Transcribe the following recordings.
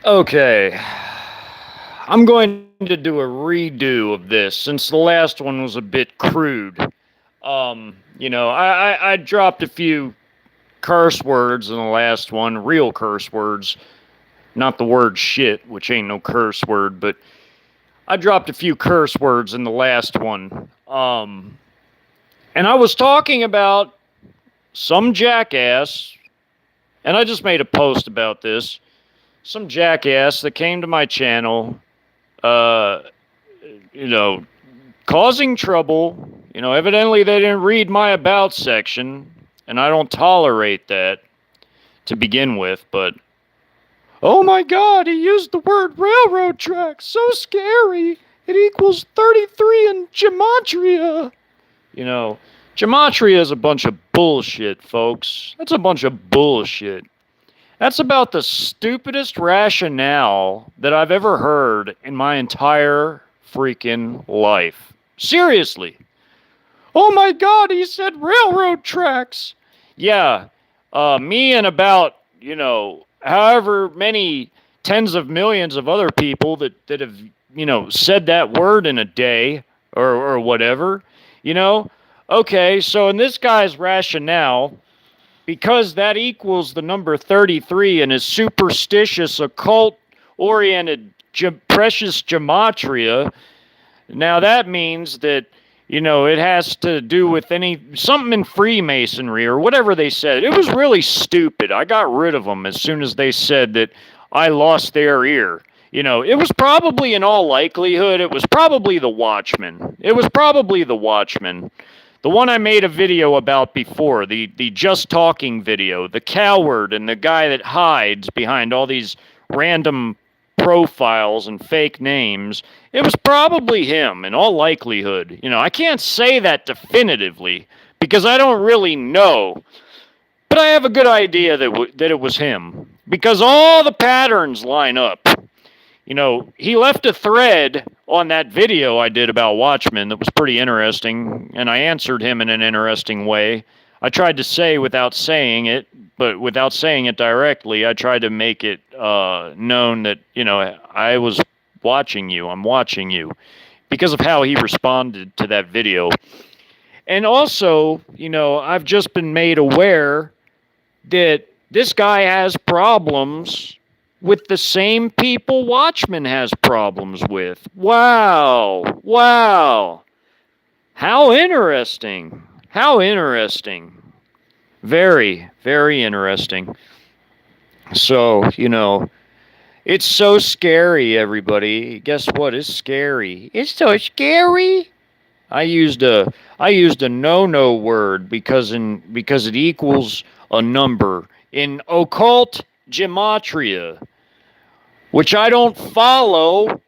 Okay, I'm going to do a redo of this since the last one was a bit crude. I dropped a few curse words in the last one, real curse words, not the word shit, which ain't no curse word, but I dropped a few curse words in the last one. And I was talking about some jackass, and I just made a post about this. Some jackass that came to my channel, uh, you know, causing trouble. Evidently they didn't read my about section, and I don't tolerate that to begin with, but oh my god, he used the word railroad track. So scary. It equals 33 in gematria. You know, gematria is a bunch of bullshit, folks. That's a bunch of bullshit. That's about the stupidest rationale that I've ever heard in my entire freaking life. Seriously. Oh my god, he said railroad tracks. Yeah, me and about, however many tens of millions of other people that have, said that word in a day or whatever, you know? Okay, so in this guy's rationale, because that equals the number 33 in his superstitious, occult-oriented, precious gematria, now that means that, it has to do with something in Freemasonry or whatever they said. It was really stupid. I got rid of them as soon as they said that I lost their ear. It was probably, in all likelihood, it was probably the Watchman. It was probably the Watchman. The one I made a video about before, the just talking video, the coward and the guy that hides behind all these random profiles and fake names, it was probably him in all likelihood. I can't say that definitively because I don't really know, but I have a good idea that it was him because all the patterns line up. He left a thread on that video I did about Watchmen that was pretty interesting, and I answered him in an interesting way. I tried to say without saying it, but without saying it directly, I tried to make it known that, I was watching you. I'm watching you because of how he responded to that video. And also, I've just been made aware that this guy has problems with the same people Watchmen has problems with. Wow. Wow. How interesting. How interesting. Very, very interesting. So, it's so scary, everybody. Guess what is scary? It's so scary. I used a no word because it equals a number in occult gematria, which I don't follow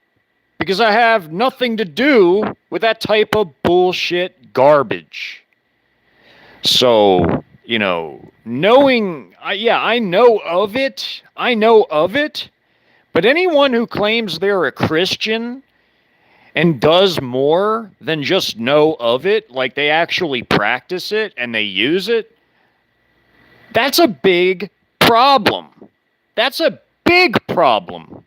because I have nothing to do with that type of bullshit garbage. So, knowing, I know of it, but anyone who claims they're a Christian and does more than just know of it, like they actually practice it and they use it, that's a big problem. That's a big problem.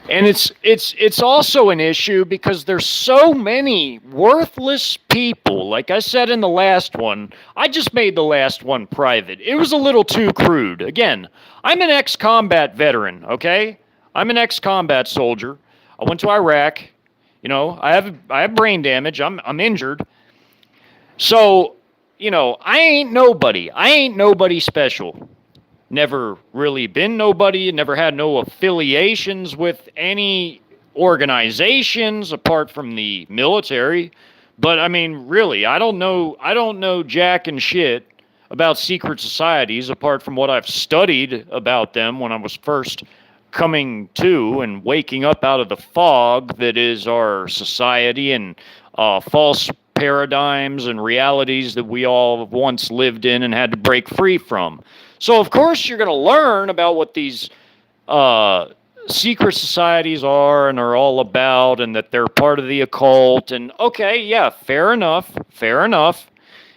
And it's also an issue because there's so many worthless people. Like I said in the last one, I just made the last one private. It was a little too crude. Again, I'm an ex-combat veteran, okay? I'm an ex-combat soldier. I went to Iraq. I have brain damage. I'm injured. So, I ain't nobody. I ain't nobody special. Never really been nobody, never had no affiliations with any organizations apart from the military. But I mean, really, I don't know jack and shit about secret societies apart from what I've studied about them when I was first coming to and waking up out of the fog that is our society and false paradigms and realities that we all once lived in and had to break free from. So, of course, you're going to learn about what these secret societies are and are all about and that they're part of the occult. And, okay, yeah, fair enough.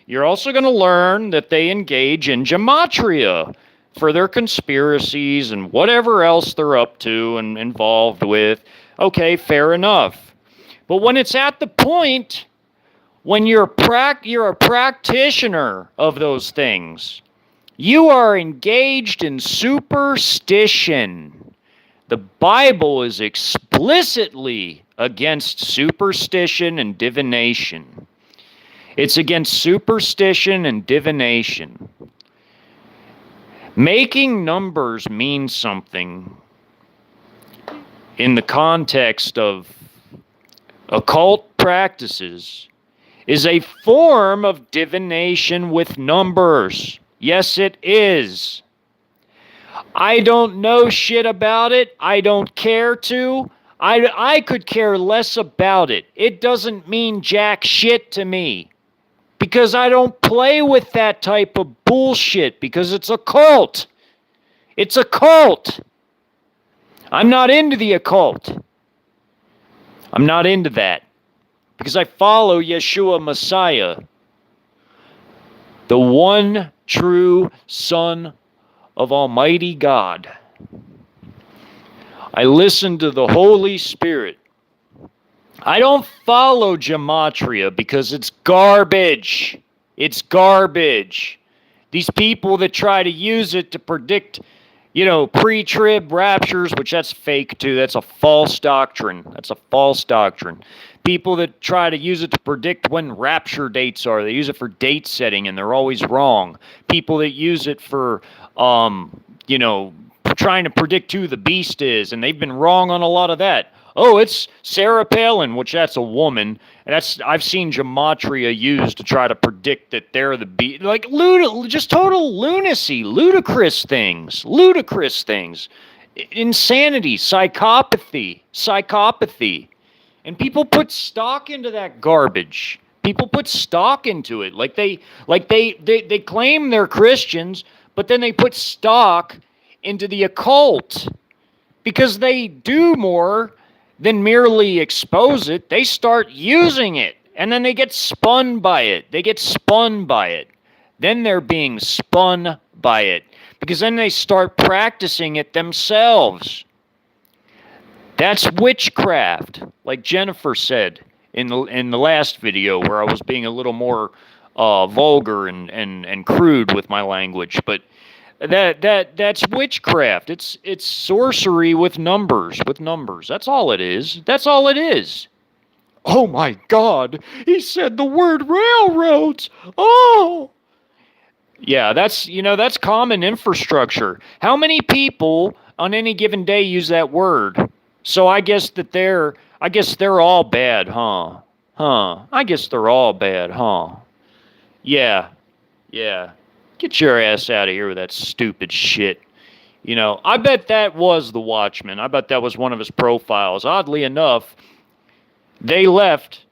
You're also going to learn that they engage in gematria. for their conspiracies and whatever else they're up to and involved with. Okay, fair enough. But when it's at the point when you're a practitioner of those things, you are engaged in superstition. The Bible is explicitly against superstition and divination. It's against superstition and divination. Making numbers mean something in the context of occult practices is a form of divination with numbers. Yes, it is. I don't know shit about it. I don't care to. I could care less about it. It doesn't mean jack shit to me. Because I don't play with that type of bullshit. Because it's a cult. It's a cult. I'm not into the occult. I'm not into that. Because I follow Yeshua Messiah. The one true Son of Almighty God. I listen to the Holy Spirit. I don't follow gematria because it's garbage. It's garbage. These people that try to use it to predict, pre-trib raptures, which that's fake too. That's a false doctrine. That's a false doctrine. People that try to use it to predict when rapture dates are, they use it for date setting and they're always wrong. People that use it for, trying to predict who the beast is, and they've been wrong on a lot of that. Oh, it's Sarah Palin, which that's a woman. And I've seen gematria used to try to predict that they're the beast. Like, just total lunacy, ludicrous things. Insanity, psychopathy. And people put stock into that garbage. People put stock into it. They claim they're Christians, but then they put stock into the occult. Because they do more than merely expose it. They start using it. And then they get spun by it. Then they're being spun by it. Because then they start practicing it themselves. That's witchcraft. Like Jennifer said in the last video where I was being a little more vulgar and crude with my language. But that's witchcraft. It's sorcery with numbers. That's all it is. Oh my God! He said the word railroads. Oh. Yeah, that's common infrastructure. How many people on any given day use that word? So I guess they're all bad, huh? I guess they're all bad, huh? Yeah. Get your ass out of here with that stupid shit. I bet that was the Watchman. I bet that was one of his profiles. Oddly enough, they left.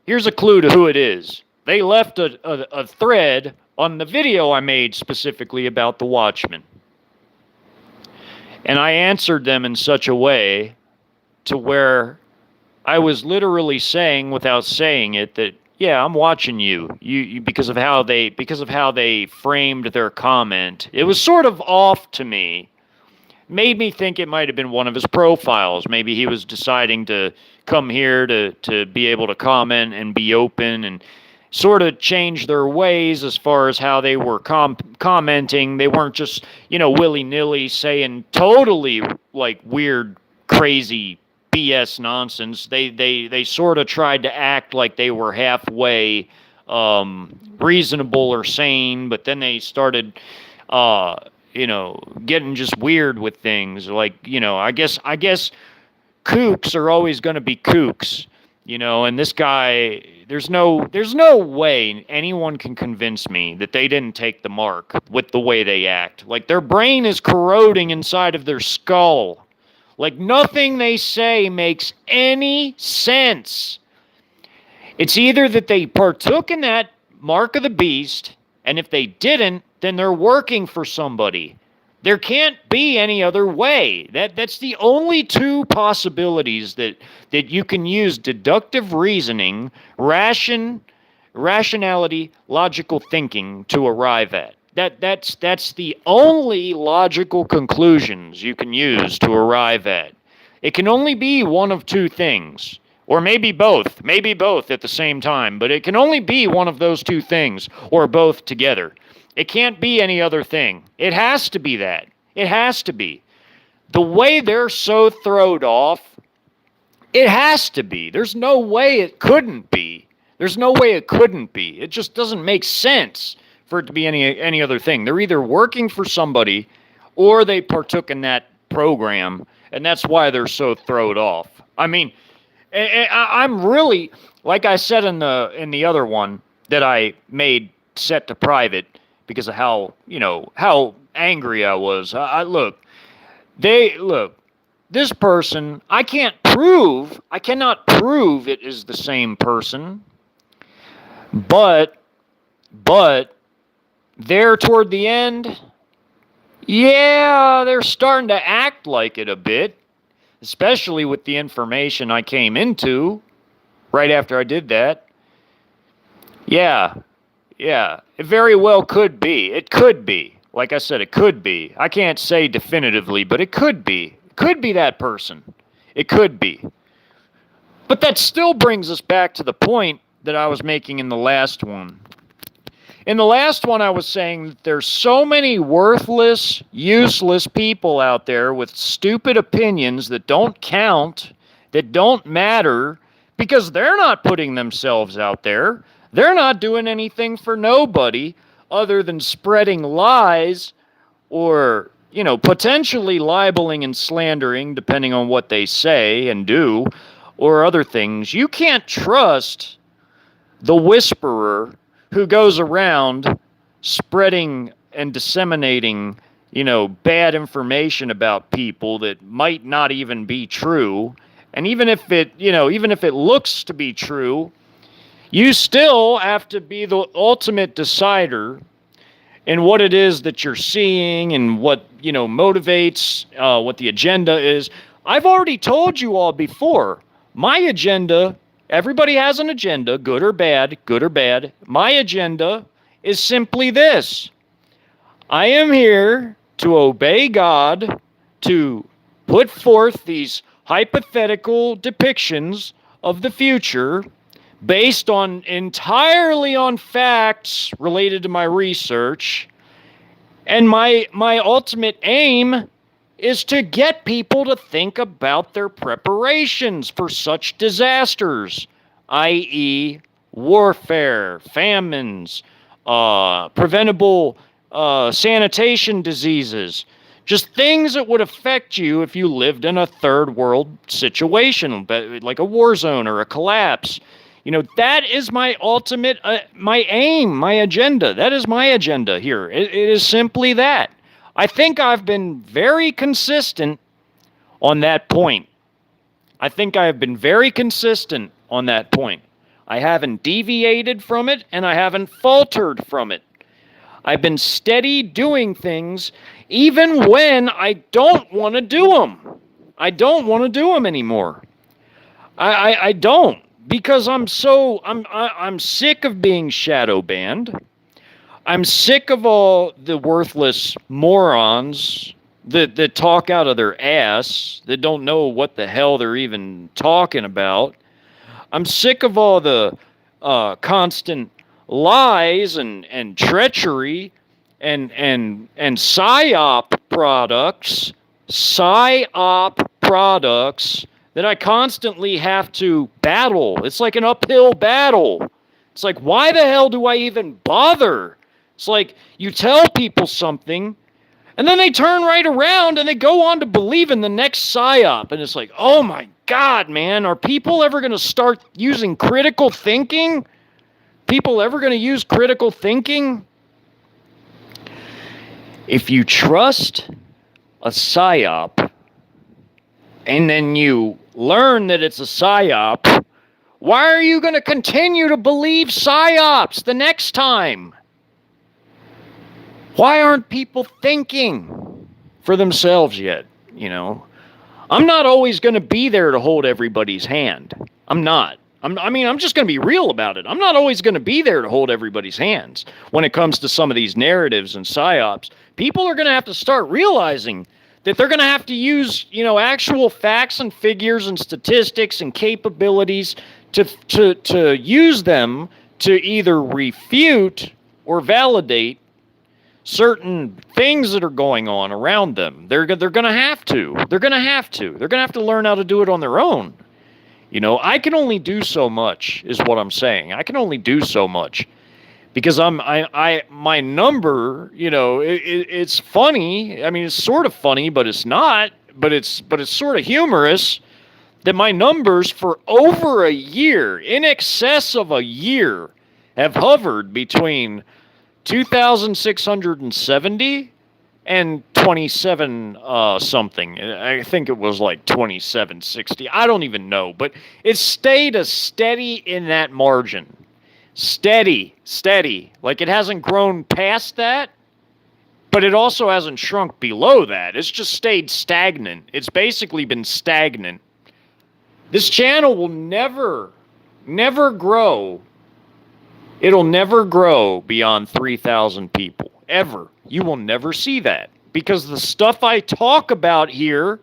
Here's a clue to who it is. They left a thread on the video I made specifically about the Watchman. And I answered them in such a way to where I was literally saying without saying it that, yeah, I'm watching you because of how they framed their comment. It was sort of off to me. Made me think it might have been one of his profiles. Maybe he was deciding to come here to be able to comment and be open and sort of change their ways as far as how they were commenting. They weren't just, willy-nilly saying totally like weird, crazy BS nonsense. They sort of tried to act like they were halfway reasonable or sane, but then they started getting just weird with things. Like, I guess kooks are always going to be kooks, and this guy, there's no way anyone can convince me that they didn't take the mark with the way they act. Like, their brain is corroding inside of their skull. Like, nothing they say makes any sense. It's either that they partook in that mark of the beast, and if they didn't, then they're working for somebody. There can't be any other way. That's the only two possibilities that you can use deductive reasoning, rationality, logical thinking to arrive at. That's the only logical conclusions you can use to arrive at. It can only be one of two things, or maybe both at the same time, but it can only be one of those two things, or both together. It can't be any other thing. It has to be that. It has to be. The way they're so thrown off, it has to be. There's no way it couldn't be. There's no way it couldn't be. It just doesn't make sense for it to be any other thing. They're either working for somebody or they partook in that program, and that's why they're so thrown off. I mean, I'm really, like I said in the other one that I made set to private because of how angry I was. Look, this person, I cannot prove it is the same person, but there toward the end, yeah, they're starting to act like it a bit, especially with the information I came into right after I did that. Yeah, it very well could be. It could be. Like I said, it could be. I can't say definitively, but it could be. It could be that person. It could be. But that still brings us back to the point that I was making in the last one. In the last one, I was saying that there's so many worthless, useless people out there with stupid opinions that don't count, that don't matter, because they're not putting themselves out there. They're not doing anything for nobody other than spreading lies or, potentially libeling and slandering, depending on what they say and do, or other things. You can't trust the whisperer who goes around spreading and disseminating, bad information about people that might not even be true. And even if it looks to be true, you still have to be the ultimate decider in what it is that you're seeing and what, motivates, what the agenda is. I've already told you all before, my agenda, everybody has an agenda, good or bad. My agenda is simply this. I am here to obey God, to put forth these hypothetical depictions of the future based entirely on facts related to my research. And my ultimate aim is to get people to think about their preparations for such disasters, i.e. warfare, famines, preventable sanitation diseases, just things that would affect you if you lived in a third world situation, like a war zone or a collapse. That is my ultimate, my aim, my agenda. That is my agenda here. It is simply that. I think I've been very consistent on that point. I haven't deviated from it, and I haven't faltered from it. I've been steady doing things even when I don't want to do them. I don't want to do them anymore. I don't, because I'm sick of being shadow banned. I'm sick of all the worthless morons that talk out of their ass, that don't know what the hell they're even talking about. I'm sick of all the constant lies and treachery and psyop products that I constantly have to battle. It's like an uphill battle. It's like, why the hell do I even bother? It's like you tell people something, and then they turn right around and they go on to believe in the next psyop. And it's like, oh my God, man, are people ever going to start using critical thinking? People ever going to use critical thinking? If you trust a psyop, and then you learn that it's a psyop, why are you going to continue to believe psyops the next time? Why aren't people thinking for themselves yet? I'm not always going to be there to hold everybody's hand. I'm not. I'm just going to be real about it. I'm not always going to be there to hold everybody's hands when it comes to some of these narratives and psyops. People are going to have to start realizing that they're going to have to use, actual facts and figures and statistics and capabilities to use them to either refute or validate certain things that are going on around them. They're going to have to. They're going to have to learn how to do it on their own. I can only do so much, is what I'm saying. I can only do so much because my number, it's funny. I mean, it's sort of funny, but it's not. But it's sort of humorous that my numbers for over a year, in excess of a year, have hovered between 2,670 and 27 something. I think it was like 2760. I don't even know, but it stayed a steady in that margin. Steady. Like it hasn't grown past that, but it also hasn't shrunk below that. It's just stayed stagnant. It's basically been stagnant. This channel will never grow. It'll never grow beyond 3,000 people. Ever. You will never see that because the stuff I talk about here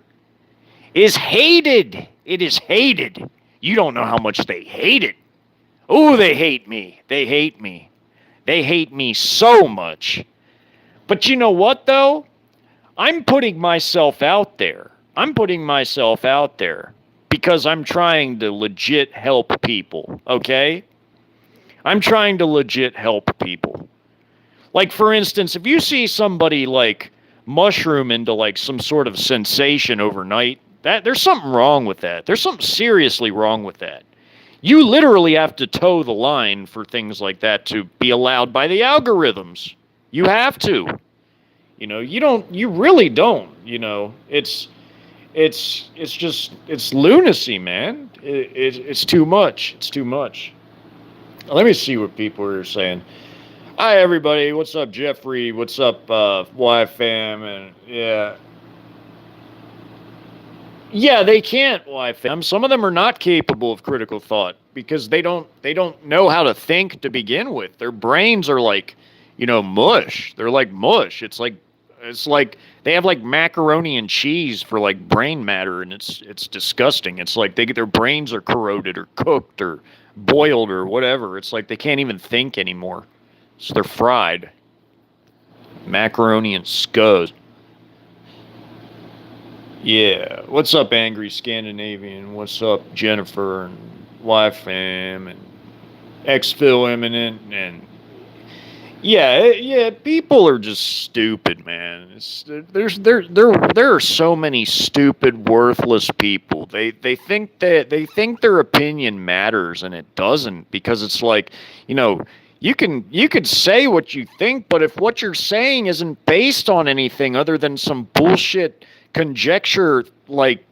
is hated. It is hated. You don't know how much they hate it. Oh, they hate me. They hate me. They hate me so much. But you know what, though? I'm putting myself out there. Because I'm trying to legit help people, okay? I'm trying to legit help people. Like, for instance, if you see somebody, like, mushroom into, like, some sort of sensation overnight, there's something wrong with that. There's something seriously wrong with that. You literally have to toe the line for things like that to be allowed by the algorithms. You have to. You really don't, It's lunacy, man. It's too much. It's too much. Let me see what people are saying. Hi, everybody. What's up, Jeffrey? What's up, YFam? And yeah, they can't, YFam. Some of them are not capable of critical thought because they don't know how to think to begin with. Their brains are like, mush. They're like mush. It's like they have like macaroni and cheese for like brain matter, and it's disgusting. It's like their brains are corroded or cooked or boiled or whatever. It's like they can't even think anymore. So they're fried. Macaroni and scuzz. Yeah. What's up, Angry Scandinavian? What's up, Jennifer and YFam and Xphil Eminent and yeah, people are just stupid, man. There are so many stupid, worthless people. They think their opinion matters, and it doesn't, because it's like, you could say what you think, but if what you're saying isn't based on anything other than some bullshit conjecture, like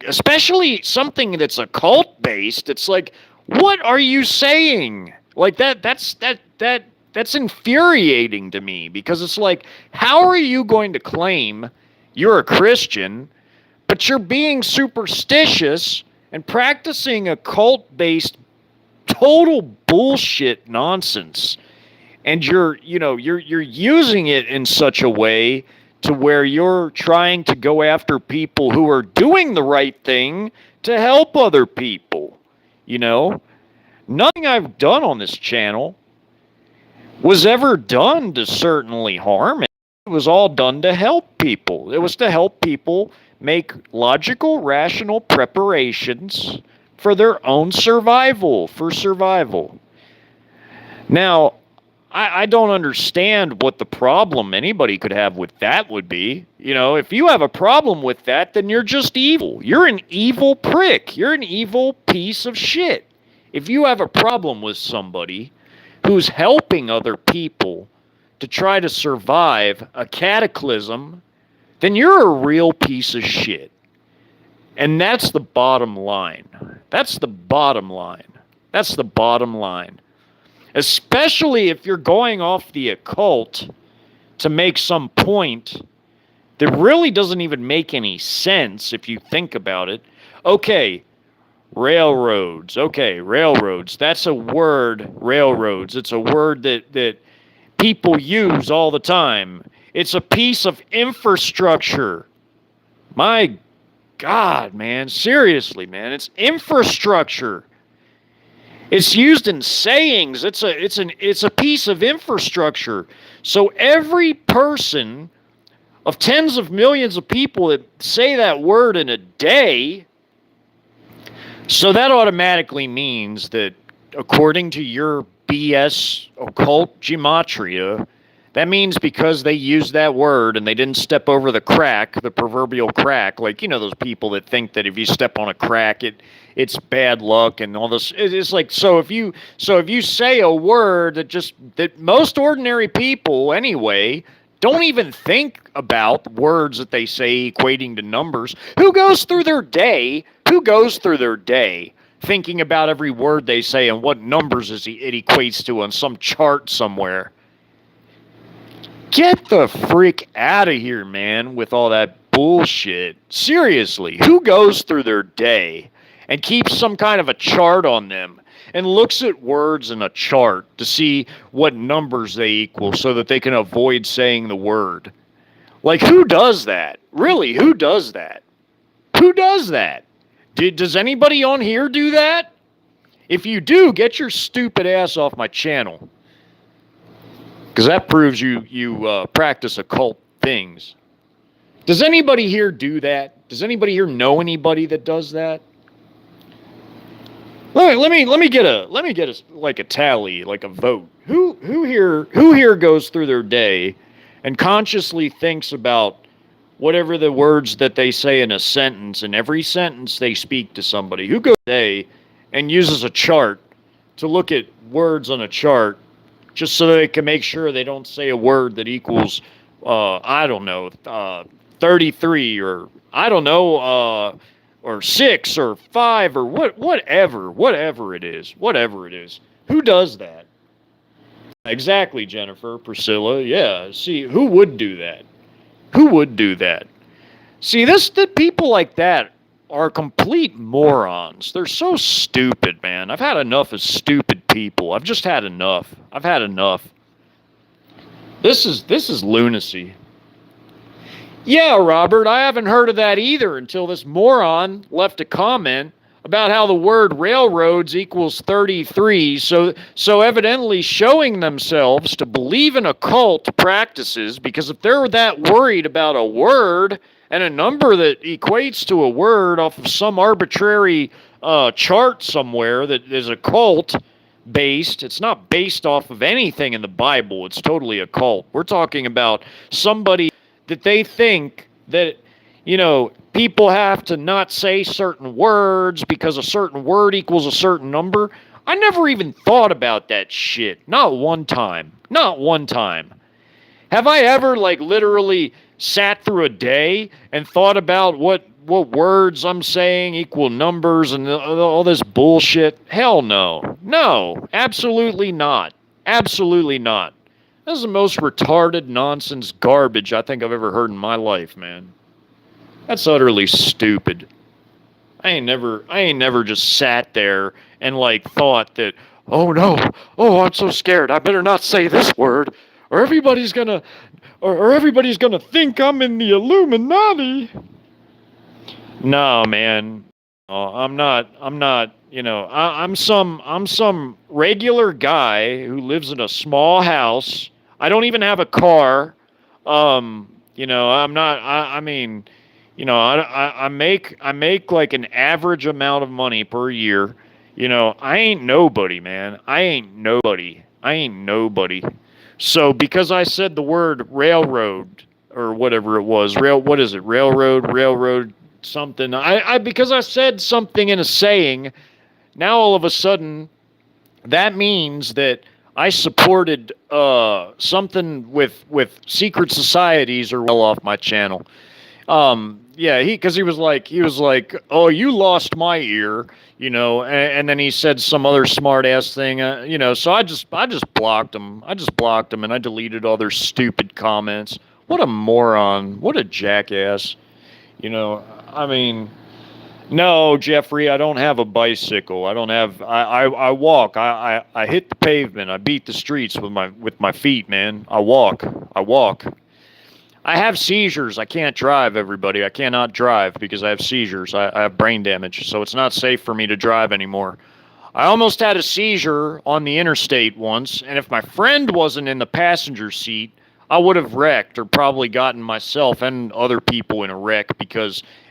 especially something that's occult based, it's like, what are you saying? Like that's infuriating to me, because it's like, how are you going to claim you're a Christian, but you're being superstitious and practicing occult-based total bullshit nonsense, and you're using it in such a way to where you're trying to go after people who are doing the right thing to help other people. Nothing I've done on this channel was ever done to certainly harm it. It was all done to help people. It was to help people make logical, rational preparations for their own survival, Now, I don't understand what the problem anybody could have with that would be. If you have a problem with that, then you're just evil. You're an evil prick. You're an evil piece of shit. If you have a problem with somebody who's helping other people to try to survive a cataclysm, then you're a real piece of shit. And that's the bottom line. That's the bottom line. Especially if you're going off the occult to make some point that really doesn't even make any sense if you think about it. Okay, Railroads. Okay, railroads. That's a word, railroads. It's a word that people use all the time. It's a piece of infrastructure. My God, man. Seriously, man. It's infrastructure. It's used in sayings. It's a piece of infrastructure. So every person of tens of millions of people that say that word in a day, so that automatically means that according to your BS occult gematria, that means because they used that word and they didn't step over the crack, the proverbial crack, like those people that think that if you step on a crack, it's bad luck and all this. It's like so if you say a word that most ordinary people anyway don't even think about words that they say equating to numbers. Who goes through their day? Who goes through their day thinking about every word they say and what numbers it equates to on some chart somewhere? Get the freak out of here, man, with all that bullshit. Seriously, who goes through their day and keeps some kind of a chart on them and looks at words in a chart to see what numbers they equal so that they can avoid saying the word? Like, who does that? Really, who does that? Who does that? Does anybody on here do that? If you do, get your stupid ass off my channel. Because that proves you practice occult things. Does anybody here do that? Does anybody here know anybody that does that? Let me get a like a tally, like a vote. Who here goes through their day and consciously thinks about whatever the words that they say in a sentence, and every sentence they speak to somebody? Who goes today and uses a chart to look at words on a chart just so they can make sure they don't say a word that equals, I don't know, 33 or I don't know, or 6 or 5 or whatever it is. Who does that? Exactly, Jennifer, Priscilla. Yeah. See, who would do that? Who would do that? See, the people like that are complete morons. They're so stupid, man. I've had enough of stupid people. I've just had enough. I've had enough. This is lunacy. Yeah, Robert, I haven't heard of that either until this moron left a comment about how the word railroads equals 33, so evidently showing themselves to believe in occult practices, because if they're that worried about a word and a number that equates to a word off of some arbitrary chart somewhere that is occult based, it's not based off of anything in the Bible, it's totally occult. We're talking about somebody that they think that, people have to not say certain words because a certain word equals a certain number. I never even thought about that shit. Not one time. Not one time. Have I ever, literally sat through a day and thought about what words I'm saying equal numbers and all this bullshit? Hell no. No. Absolutely not. Absolutely not. This is the most retarded nonsense garbage I think I've ever heard in my life, man. That's utterly stupid. I ain't never just sat there and thought that, oh no, oh I'm so scared, I better not say this word, or everybody's gonna think I'm in the Illuminati. No, man. I'm not. I'm some regular guy who lives in a small house. I don't even have a car. I'm not. I make like an average amount of money per year. I ain't nobody, man. I ain't nobody. So because I said the word railroad or whatever it was, what is it? Railroad something. Because I said something in a saying, now all of a sudden that means that I supported something with secret societies or well off my channel. Yeah, because he was like, oh, you lost my ear, and then he said some other smart ass thing, so I just blocked him. And I deleted all their stupid comments. What a moron. What a jackass. I mean, No, Jeffrey, I don't have a bicycle. I don't have. I walk. I hit the pavement. I beat the streets with my feet, man. I walk. I walk. I have seizures. I can't drive, everybody. I cannot drive because I have seizures. I have brain damage, so it's not safe for me to drive anymore. I almost had a seizure on the interstate once, and if my friend wasn't in the passenger seat, I would have wrecked or probably gotten myself and other people in a wreck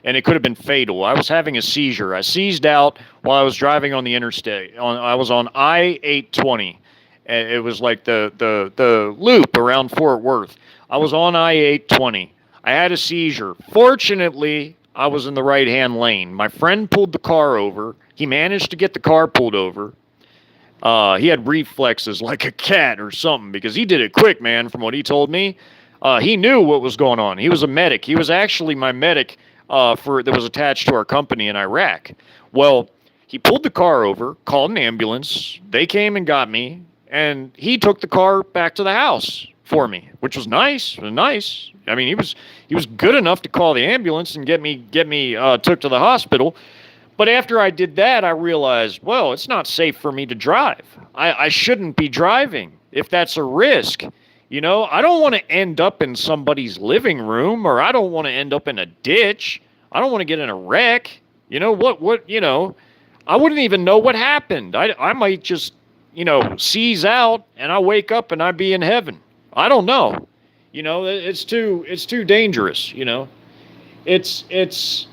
and it could have been fatal. I was having a seizure. I seized out while I was driving on the interstate. I was on I-820. It was like the loop around Fort Worth. I was on I-820. I had a seizure. Fortunately, I was in the right-hand lane. My friend pulled the car over. He managed to get the car pulled over. He had reflexes like a cat or something because he did it quick, man, from what he told me. He knew what was going on. He was a medic. He was actually my medic that was attached to our company in Iraq. Well, he pulled the car over, called an ambulance. They came and got me, and he took the car back to the house for me, which was nice. It was nice. I mean, he was good enough to call the ambulance and get me took to the hospital. But after I did that, I realized, well, it's not safe for me to drive. I shouldn't be driving if that's a risk. You know, I don't want to end up in somebody's living room, or I don't want to end up in a ditch. I don't want to get in a wreck. You know, I wouldn't even know what happened. I might just, seize out and I wake up and I'd be in heaven. I don't know. It's too dangerous, It's it's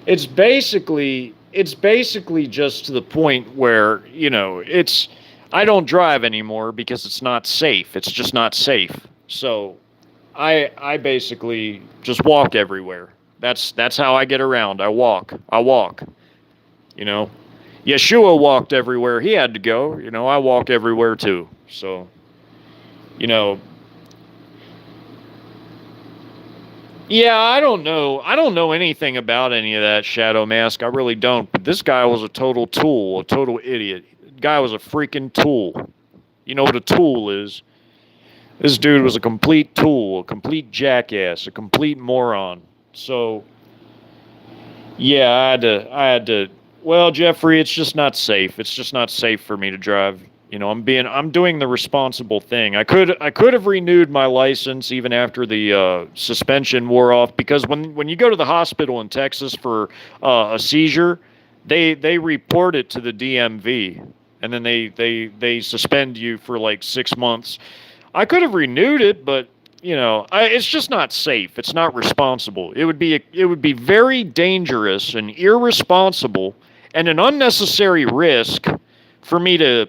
it's basically just to the point where it's I don't drive anymore because it's not safe. It's just not safe. So I basically just walk everywhere. That's how I get around. I walk. You know, Yeshua walked everywhere he had to go. I walk everywhere too. So you know, yeah, I don't know. I don't know anything about any of that Shadow Mask. I really don't. But this guy was a total tool, a total idiot. Guy was a freaking tool. You know what a tool is? This dude was a complete tool, a complete jackass, a complete moron. So, yeah, I had to. Well, Jeffrey, it's just not safe. It's just not safe for me to drive. I'm doing the responsible thing. I could have renewed my license even after the suspension wore off because when you go to the hospital in Texas for a seizure, they report it to the DMV and then they suspend you for like 6 months. I could have renewed it, but it's just not safe. It's not responsible. It would be very dangerous and irresponsible and an unnecessary risk for me to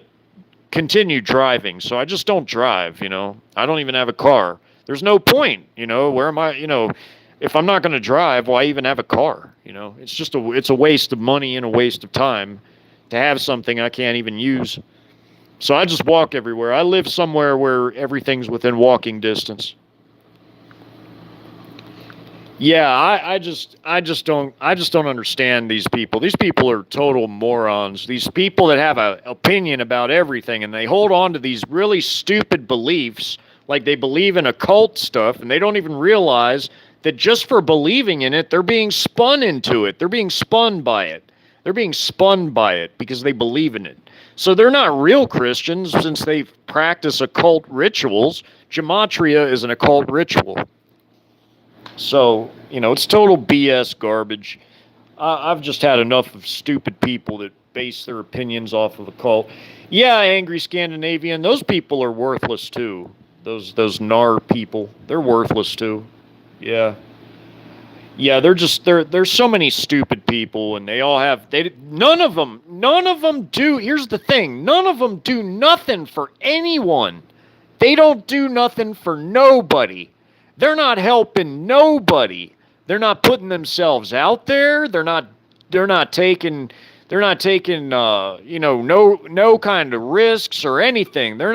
continue driving. So I just don't drive. I don't even have a car. There's no point. Where am I? If I'm not going to drive, why even have a car? It's a waste of money and a waste of time to have something I can't even use. So I just walk everywhere. I live somewhere where everything's within walking distance. Yeah, I just don't understand these people. These people are total morons. These people that have an opinion about everything and they hold on to these really stupid beliefs, like they believe in occult stuff, and they don't even realize that just for believing in it, they're being spun into it. They're being spun by it. They're being spun by it because they believe in it. So they're not real Christians since they practice occult rituals. Gematria is an occult ritual. So, it's total BS garbage. I've just had enough of stupid people that base their opinions off of a cult. Yeah, angry Scandinavian, those people are worthless too. Those NAR people, they're worthless too. Yeah. Yeah, there's so many stupid people and they all have none of them do. Here's the thing. None of them do nothing for anyone. They don't do nothing for nobody. They're not helping nobody. They're not putting themselves out there. They're not taking no kind of risks or anything. They're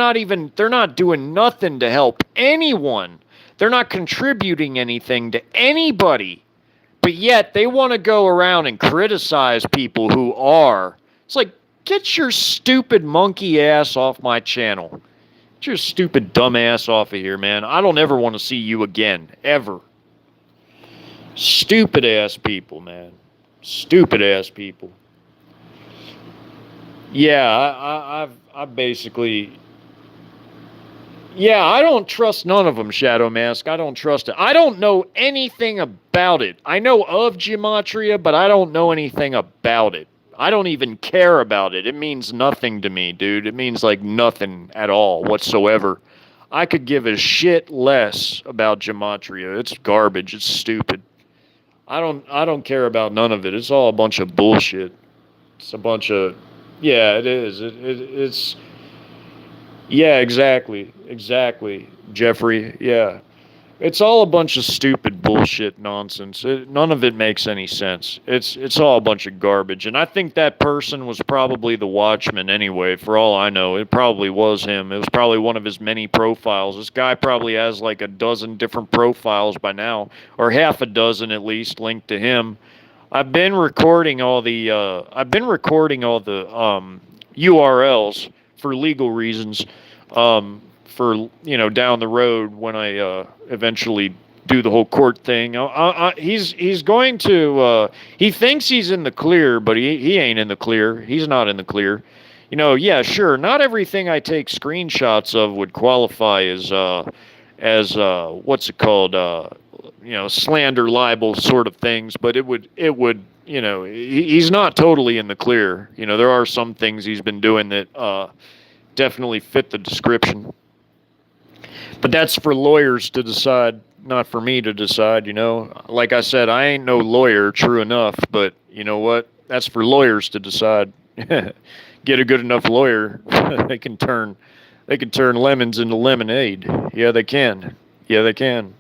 not doing nothing to help anyone. They're not contributing anything to anybody. But yet they want to go around and criticize people who are. It's like, get your stupid monkey ass off my channel. Get your stupid dumb ass off of here, man. I don't ever want to see you again. Ever. Stupid ass people, man. Stupid ass people. Yeah, I've basically. Yeah, I don't trust none of them, Shadowmask. I don't trust it. I don't know anything about it. I know of Gematria, but I don't know anything about it. I don't even care about it. It means nothing to me, dude. It means like nothing at all whatsoever. I could give a shit less about Gematria. It's garbage. It's stupid. I don't care about none of it. It's all a bunch of bullshit. It's a bunch of yeah, it is. It's yeah, exactly, Jeffrey. Yeah, it's all a bunch of stupid bullshit nonsense. None of it makes any sense. It's all a bunch of garbage. And I think that person was probably the Watchman anyway. For all I know, it probably was him. It was probably one of his many profiles. This guy probably has like a dozen different profiles by now, or half a dozen at least, linked to him. I've been recording all the URLs for legal reasons, for down the road when I eventually do the whole court thing. He's going to he thinks he's in the clear, but he ain't in the clear. He's not in the clear. Yeah, sure. Not everything I take screenshots of would qualify as what's it called? Slander, libel sort of things, but it would he's not totally in the clear. There are some things he's been doing that definitely fit the description. But that's for lawyers to decide, not for me to decide. Like I said, I ain't no lawyer, true enough, but you know what? That's for lawyers to decide. Get a good enough lawyer, they can turn lemons into lemonade. Yeah, they can. Yeah, they can.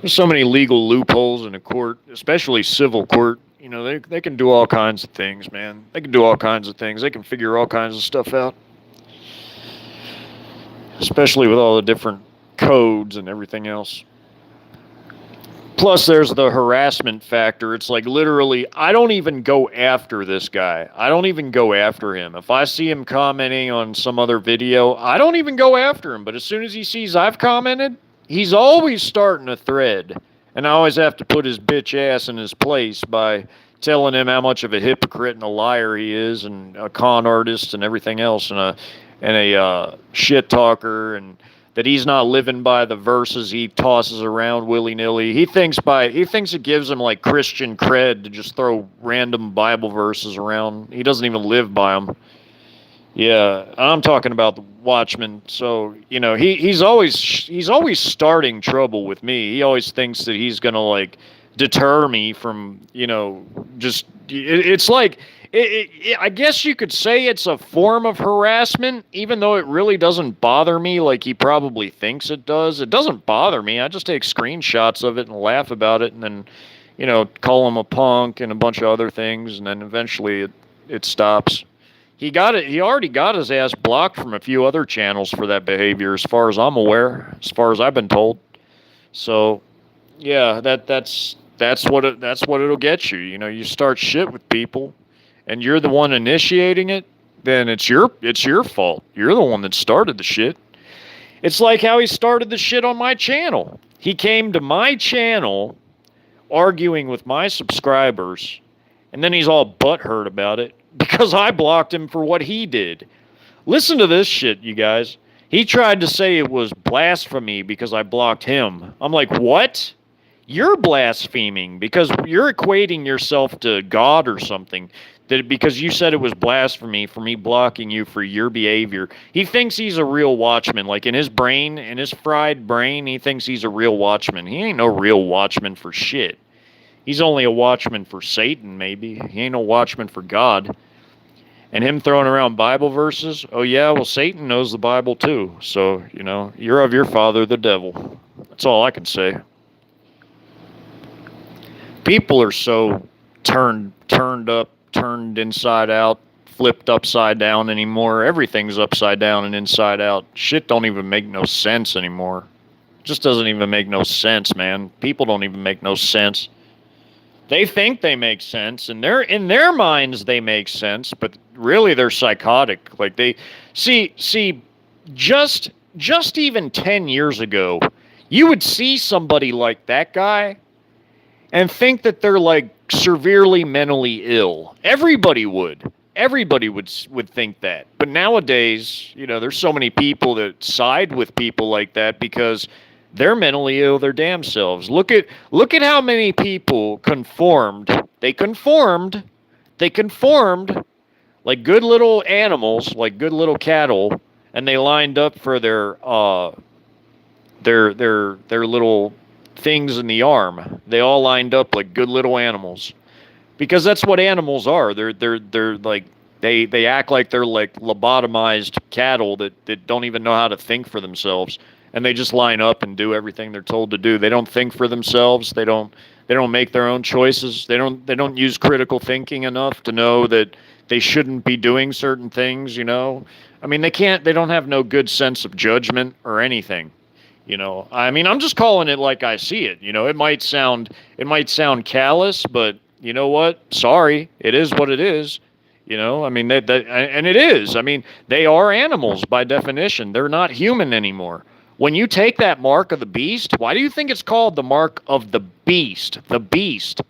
There's so many legal loopholes in a court, especially civil court. They can do all kinds of things, man. They can do all kinds of things. They can figure all kinds of stuff out, especially with all the different codes and everything else. Plus, there's the harassment factor. It's like literally, I don't even go after this guy. I don't even go after him. If I see him commenting on some other video, I don't even go after him. But as soon as he sees I've commented, he's always starting a thread. And I always have to put his bitch ass in his place by telling him how much of a hypocrite and a liar he is, and a con artist and everything else, and a shit talker, and that he's not living by the verses he tosses around willy-nilly. He thinks it gives him like Christian cred to just throw random Bible verses around. He doesn't even live by them. Yeah, I'm talking about the Watchman. So he's always starting trouble with me. He always thinks that he's gonna like deter me from just it's like I guess you could say it's a form of harassment, even though it really doesn't bother me like he probably thinks it does. It doesn't bother me. I just take screenshots of it and laugh about it, and then call him a punk and a bunch of other things, and then eventually it stops. He already got his ass blocked from a few other channels for that behavior, as far as I'm aware, as far as I've been told. So, yeah, that's what it'll get you. You start shit with people, and you're the one initiating it, then it's your fault. You're the one that started the shit. It's like how he started the shit on my channel. He came to my channel arguing with my subscribers, and then he's all butthurt about it because I blocked him for what he did. Listen to this shit, you guys. He tried to say it was blasphemy because I blocked him. I'm like, what? You're blaspheming because you're equating yourself to God or something. That because you said it was blasphemy for me blocking you for your behavior. He thinks he's a real watchman. Like in his brain, in his fried brain, he thinks he's a real watchman. He ain't no real watchman for shit. He's only a watchman for Satan, maybe. He ain't no watchman for God. And him throwing around Bible verses, oh yeah, well, Satan knows the Bible too. So, you're of your father, the devil. That's all I can say. People are so turned up, turned inside out, flipped upside down anymore. Everything's upside down and inside out. Shit don't even make no sense anymore. It just doesn't even make no sense, man. People don't even make no sense. They think they make sense, and in their minds they make sense, but really they're psychotic. Like they see just even 10 years ago, you would see somebody like that guy, and think that they're like severely mentally ill. Everybody would think that. But nowadays, there's so many people that side with people like that because they're mentally ill their damn selves. Look at how many people conformed. They conformed like good little animals, like good little cattle, and they lined up for their little things in the arm. They all lined up like good little animals because that's what animals are. They're like they act like they're like lobotomized cattle that don't even know how to think for themselves, and they just line up and do everything they're told to do. They don't think for themselves. They don't make their own choices. They don't use critical thinking enough to know that they shouldn't be doing certain things. I mean, they don't have no good sense of judgment or anything. I mean, I'm just calling it like I see it. It might sound callous, but you know what? Sorry, it is what it is. I mean, and it is. I mean, they are animals by definition. They're not human anymore. When you take that mark of the beast, why do you think it's called the mark of the beast? The beast,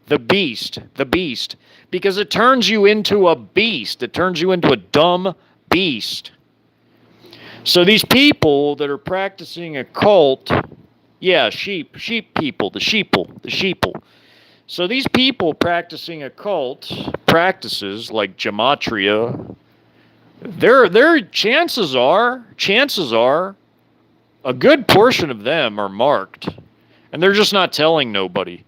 the beast, the beast. Because it turns you into a beast. It turns you into a dumb beast. So these people that are practicing a cult, yeah, sheep people, the sheeple. So these people practicing occult practices like gematria, their chances are a good portion of them are marked, and they're just not telling nobody.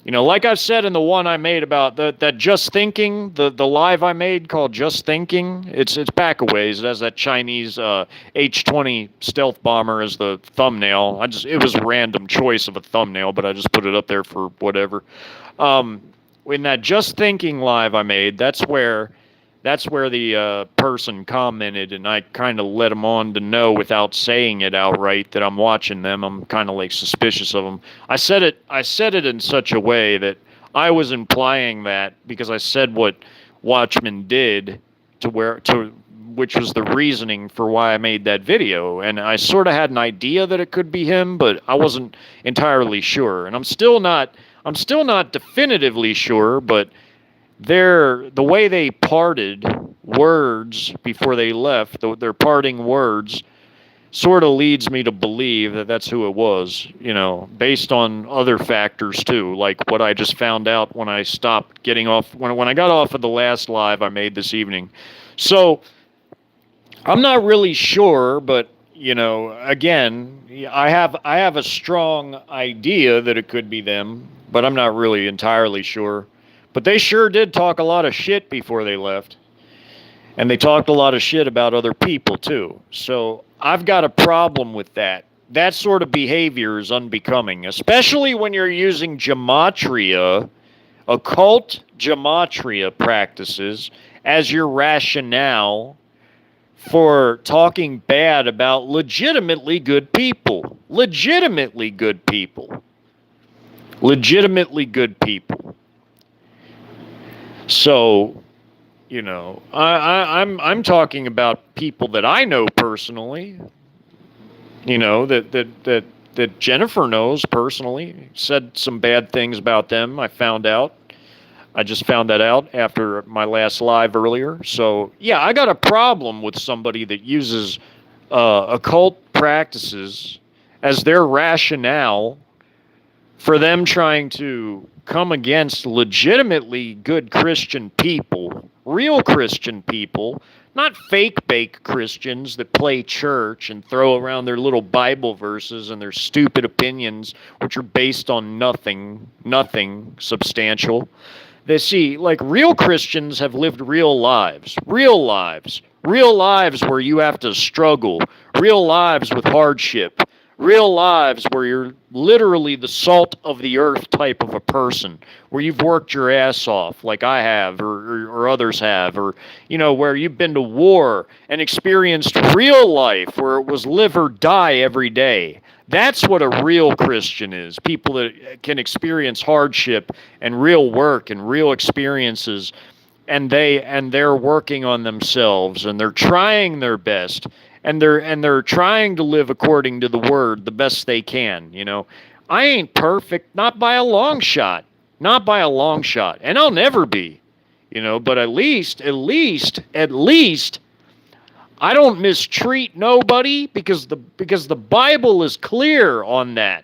Like I said in the one I made about that Just Thinking, the live I made called Just Thinking, it's back a ways. It has that Chinese H-20 stealth bomber as the thumbnail. It was a random choice of a thumbnail, but I just put it up there for whatever. In that Just Thinking live I made, that's where the person commented, and I kind of let them on to know without saying it outright that I'm watching them. I'm kind of like suspicious of them. I said it in such a way that I was implying that because I said what Watchmen did which was the reasoning for why I made that video. And I sort of had an idea that it could be him, but I wasn't entirely sure. And I'm still not definitively sure, but the way they parted words before they left, their parting words, sort of leads me to believe that that's who it was, based on other factors too, like what I just found out when I stopped getting off, when I got off of the last live I made this evening. So I'm not really sure, but again, I have a strong idea that it could be them, but I'm not really entirely sure. But they sure did talk a lot of shit before they left. And they talked a lot of shit about other people, too. So I've got a problem with that. That sort of behavior is unbecoming, especially when you're using gematria, occult gematria practices, as your rationale for talking bad about legitimately good people. Legitimately good people. Legitimately good people. So, I'm talking about people that I know personally. That Jennifer knows personally. Said some bad things about them. I just found that out after my last live earlier. So yeah, I got a problem with somebody that uses occult practices as their rationale for them trying to come against legitimately good Christian people, real Christian people, not fake Christians that play church and throw around their little Bible verses and their stupid opinions, which are based on nothing substantial. They see, like, real Christians have lived real lives where you have to struggle, real lives with hardship, real lives where you're literally the salt of the earth type of a person, where you've worked your ass off like I have or others have, or, where you've been to war and experienced real life where it was live or die every day. That's what a real Christian is. People that can experience hardship and real work and real experiences, and they're working on themselves, and they're trying their best, and they're trying to live according to the word the best they can. I ain't perfect, not by a long shot. Not by a long shot. And I'll never be. But at least, I don't mistreat nobody because the Bible is clear on that.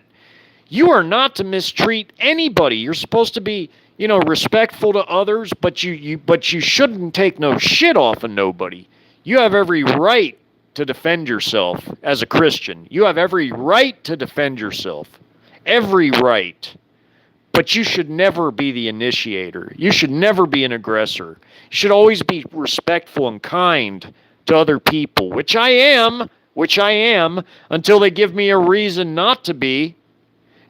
You are not to mistreat anybody. You're supposed to be, respectful to others, but you shouldn't take no shit off of nobody. You have every right to defend yourself as a Christian. You have every right to defend yourself. Every right. But you should never be the initiator. You should never be an aggressor. You should always be respectful and kind to other people, which I am, until they give me a reason not to be.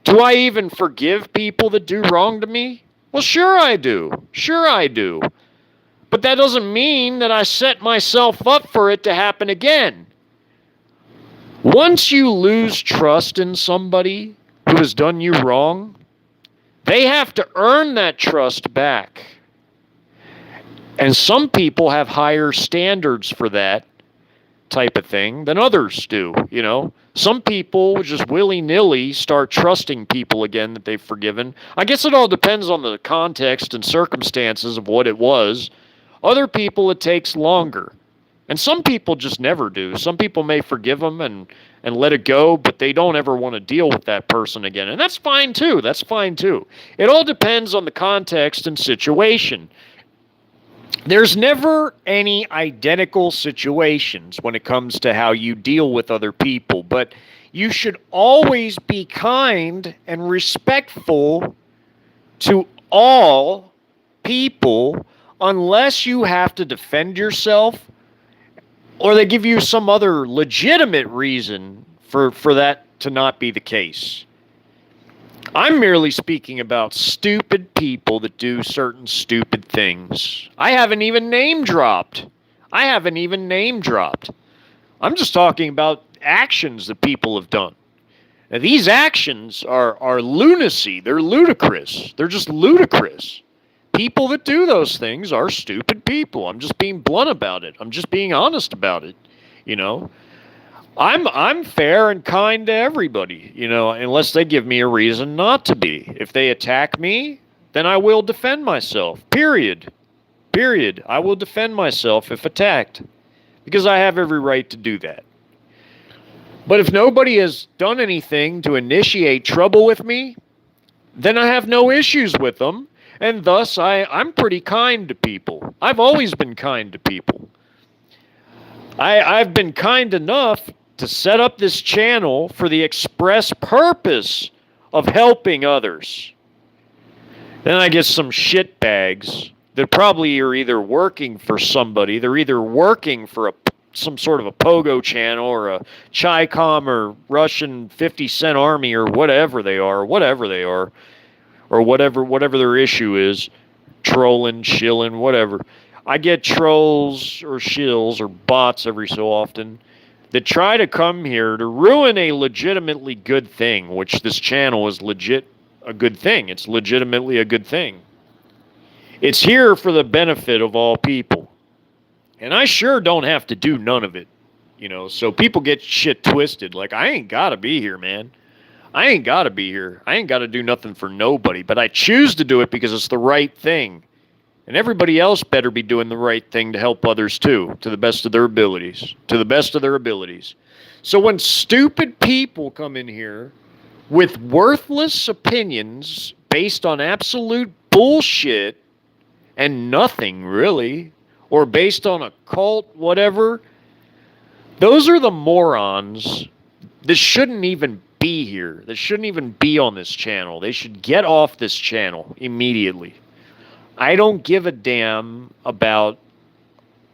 Do I even forgive people that do wrong to me? Well, sure I do. But that doesn't mean that I set myself up for it to happen again. Once you lose trust in somebody who has done you wrong, they have to earn that trust back. And some people have higher standards for that type of thing than others do, Some people just willy-nilly start trusting people again that they've forgiven. I guess it all depends on the context and circumstances of what it was. Other people, it takes longer. And some people just never do. Some people may forgive them and let it go, but they don't ever want to deal with that person again. And that's fine too. It all depends on the context and situation. There's never any identical situations when it comes to how you deal with other people, but you should always be kind and respectful to all people unless you have to defend yourself or they give you some other legitimate reason for that to not be the case. I'm merely speaking about stupid people that do certain stupid things. I haven't even name dropped. I'm just talking about actions that people have done. Now, these actions are lunacy. They're ludicrous. They're just ludicrous. People that do those things are stupid people. I'm just being blunt about it. I'm just being honest about it. I'm fair and kind to everybody, unless they give me a reason not to be. If they attack me, then I will defend myself. Period. I will defend myself if attacked, because I have every right to do that. But if nobody has done anything to initiate trouble with me, then I have no issues with them, and thus I'm pretty kind to people. I've always been kind to people. I've been kind enough to set up this channel for the express purpose of helping others. Then I get some shitbags that probably are either working for somebody, they're either working for some sort of a pogo channel or a Chi-Com or Russian 50-cent army or whatever they are, or whatever their issue is, trolling, shilling, whatever. I get trolls or shills or bots every so often that try to come here to ruin a legitimately good thing, which this channel is a good thing. It's legitimately a good thing. It's here for the benefit of all people. And I sure don't have to do none of it, so people get shit twisted. Like, I ain't got to be here, man. I ain't got to be here. I ain't got to do nothing for nobody, but I choose to do it because it's the right thing. And everybody else better be doing the right thing to help others too, to the best of their abilities. So when stupid people come in here with worthless opinions based on absolute bullshit and nothing really, or based on a cult, whatever, those are the morons that shouldn't even be here. That shouldn't even be on this channel. They should get off this channel immediately. I don't give a damn about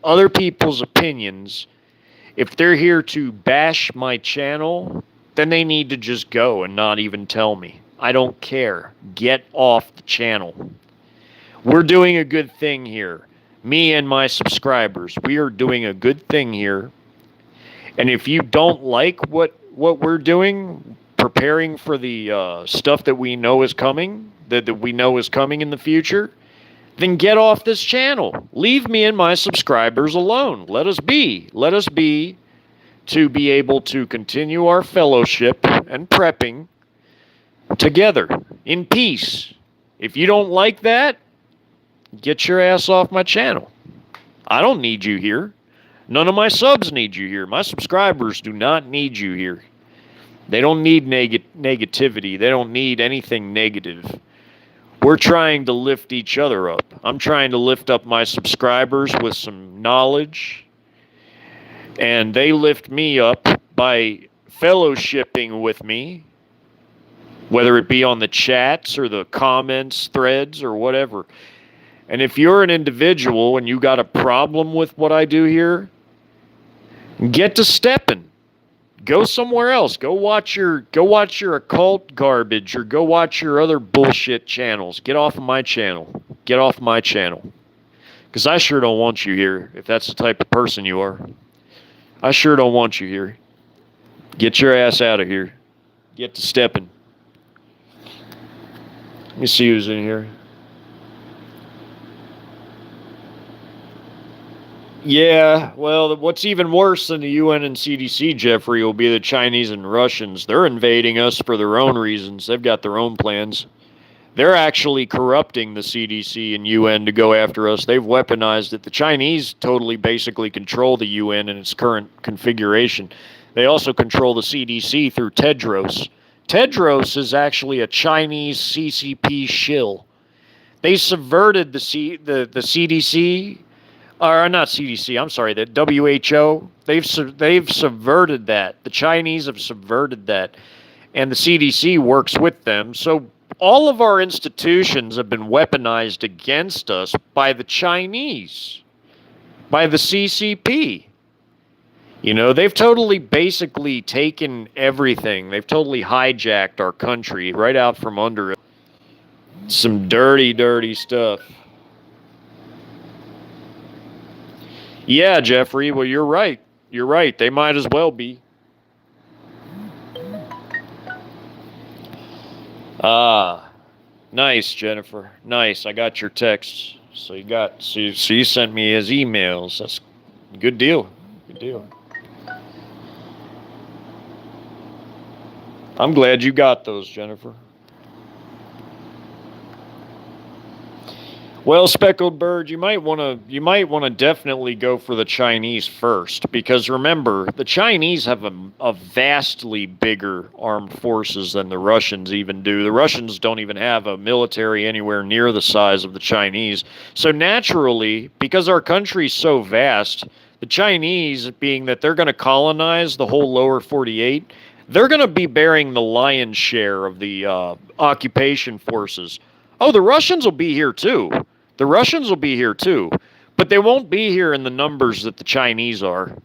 other people's opinions. If they're here to bash my channel, then they need to just go and not even tell me. I don't care. Get off the channel. We're doing a good thing here. Me and my subscribers, we are doing a good thing here. And if you don't like what we're doing, preparing for the stuff that we know is coming, that we know is coming in the future, then get off this channel. Leave me and my subscribers alone. Let us be to be able to continue our fellowship and prepping together in peace. If you don't like that, get your ass off my channel. I don't need you here. None of my subs need you here. My subscribers do not need you here. They don't need negativity. They don't need anything negative. We're trying to lift each other up. I'm trying to lift up my subscribers with some knowledge, and they lift me up by fellowshipping with me, whether it be on the chats or the comments, threads, or whatever. And if you're an individual and you got a problem with what I do here, get to stepping. Go somewhere else. Go watch your occult garbage, or go watch your other bullshit channels. Get off of my channel. Get off my channel. Because I sure don't want you here, if that's the type of person you are. I sure don't want you here. Get your ass out of here. Get to stepping. Let me see who's in here. Yeah, well, what's even worse than the UN and CDC, Jeffrey, will be the Chinese and Russians. They're invading us for their own reasons. They've got their own plans. They're actually corrupting the CDC and UN to go after us. They've weaponized it. The Chinese totally basically control the UN in its current configuration. They also control the CDC through Tedros. Tedros is actually a Chinese CCP shill. They subverted the CDC, or not CDC, I'm sorry, the WHO. They've subverted that. The Chinese have subverted that, and the CDC works with them. So all of our institutions have been weaponized against us by the Chinese, by the CCP. You know, they've totally basically taken everything. They've totally hijacked our country right out from under it. Some dirty, dirty stuff. Yeah, Jeffrey, well, you're right. You're right. They might as well be. Ah, nice, Jennifer. Nice. I got your texts. So you sent me his emails. That's a good deal. Good deal. I'm glad you got those, Jennifer. Well, Speckled Bird, you might want to definitely go for the Chinese first, because remember, the Chinese have a vastly bigger armed forces than the Russians even do. The Russians don't even have a military anywhere near the size of the Chinese. So naturally, because our country's so vast, the Chinese, being that they're going to colonize the whole lower 48, they're going to be bearing the lion's share of the occupation forces. Oh, the Russians will be here too. The Russians will be here too. But they won't be here in the numbers that the Chinese are.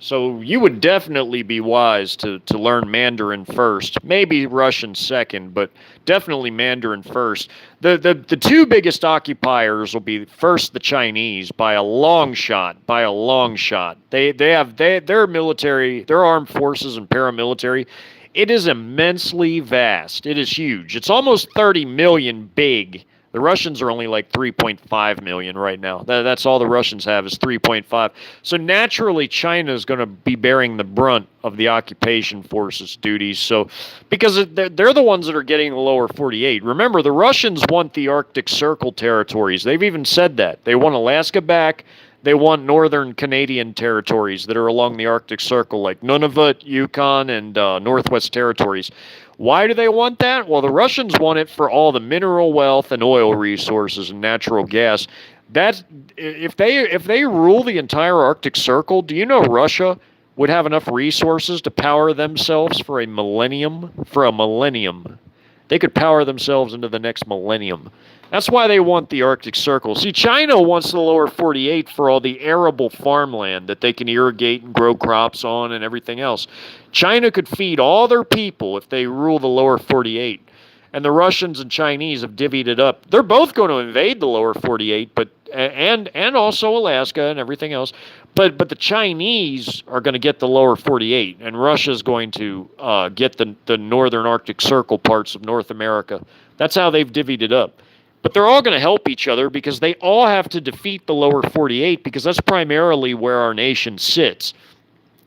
So you would definitely be wise to learn Mandarin first. Maybe Russian second, but definitely Mandarin first. The two biggest occupiers will be first the Chinese by a long shot. By a long shot. Their military, their armed forces and paramilitary, it is immensely vast. It is huge. It's almost 30 million big. The Russians are only like 3.5 million right now. That's all the Russians have is 3.5. So naturally, China is going to be bearing the brunt of the occupation forces duties. So, because they're the ones that are getting the lower 48. Remember, the Russians want the Arctic Circle territories. They've even said that. They want Alaska back. They want northern Canadian territories that are along the Arctic Circle, like Nunavut, Yukon, and Northwest Territories. Why do they want that? Well, the Russians want it for all the mineral wealth and oil resources and natural gas. That's if they rule the entire Arctic Circle, do you know Russia would have enough resources to power themselves for a millennium? For a millennium. They could power themselves into the next millennium. That's why they want the Arctic Circle. See, China wants the lower 48 for all the arable farmland that they can irrigate and grow crops on and everything else. China could feed all their people if they rule the lower 48. And the Russians and Chinese have divvied it up. They're both going to invade the lower 48, but and also Alaska and everything else. But the Chinese are going to get the lower 48, and Russia's going to get the northern Arctic Circle parts of North America. That's how they've divvied it up. But they're all going to help each other because they all have to defeat the lower 48 because that's primarily where our nation sits.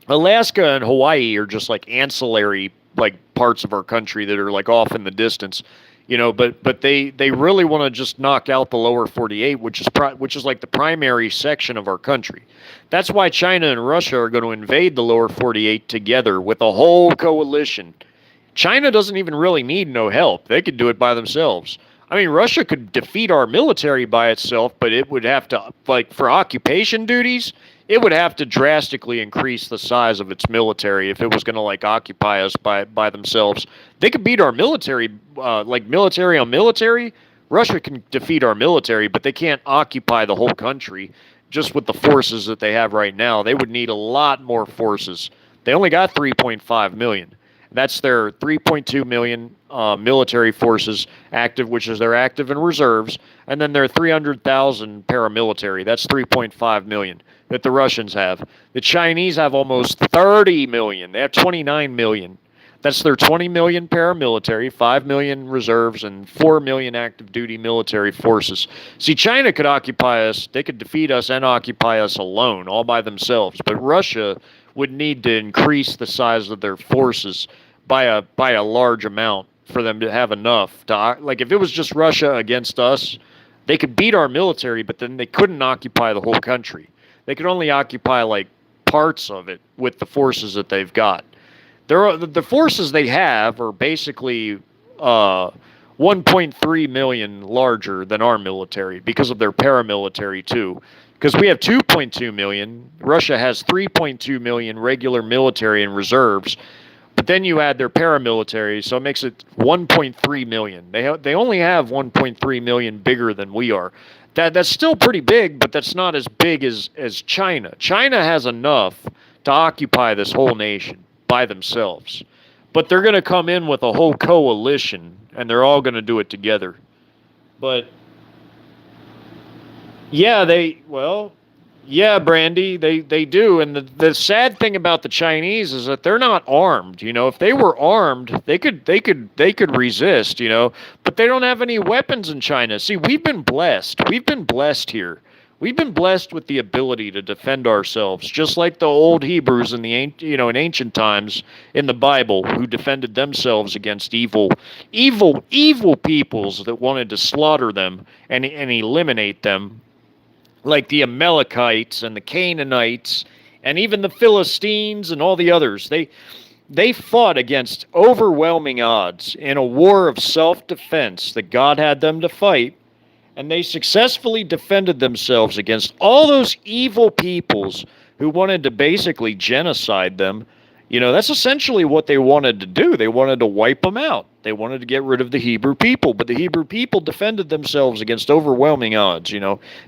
Alaska and Hawaii are just like ancillary like parts of our country that are like off in the distance, but they really want to just knock out the lower 48, which is like the primary section of our country. That's why China and Russia are going to invade the lower 48 together with a whole coalition. China doesn't even really need no help. They could do it by themselves. I mean, Russia could defeat our military by itself, but it would have to, like, for occupation duties, it would have to drastically increase the size of its military if it was going to, like, occupy us by themselves. They could beat our military, like, military on military. Russia can defeat our military, but they can't occupy the whole country just with the forces that they have right now. They would need a lot more forces. They only got 3.5 million. That's their 3.2 million military forces active, which is their active and reserves, and then their 300,000 paramilitary. That's 3.5 million that the Russians have. The Chinese have almost 30 million. They have 29 million. That's their 20 million paramilitary, 5 million reserves, and 4 million active duty military forces. See, China could occupy us. They could defeat us and occupy us alone, all by themselves. But Russia would need to increase the size of their forces by a large amount for them to have enough to, like, if it was just Russia against us, they could beat our military, but then they couldn't occupy the whole country. They could only occupy like parts of it with the forces that they've got. The forces they have are basically 1.3 million larger than our military because of their paramilitary too. Because we have 2.2 million, Russia has 3.2 million regular military and reserves, but then you add their paramilitary, so it makes it 1.3 million. They only have 1.3 million bigger than we are. That's still pretty big, but that's not as big as China. China has enough to occupy this whole nation by themselves, but they're going to come in with a whole coalition, and they're all going to do it together. But yeah, Brandy, they do. And the sad thing about the Chinese is that they're not armed. If they were armed, they could resist, but they don't have any weapons in China. See, we've been blessed. We've been blessed here. We've been blessed with the ability to defend ourselves, just like the old Hebrews in in ancient times in the Bible, who defended themselves against evil peoples that wanted to slaughter them and eliminate them, like the Amalekites and the Canaanites and even the Philistines and all the others. They fought against overwhelming odds in a war of self-defense that God had them to fight, and they successfully defended themselves against all those evil peoples who wanted to basically genocide them. That's essentially what they wanted to do. They wanted to wipe them out. They wanted to get rid of the Hebrew people, but the Hebrew people defended themselves against overwhelming odds,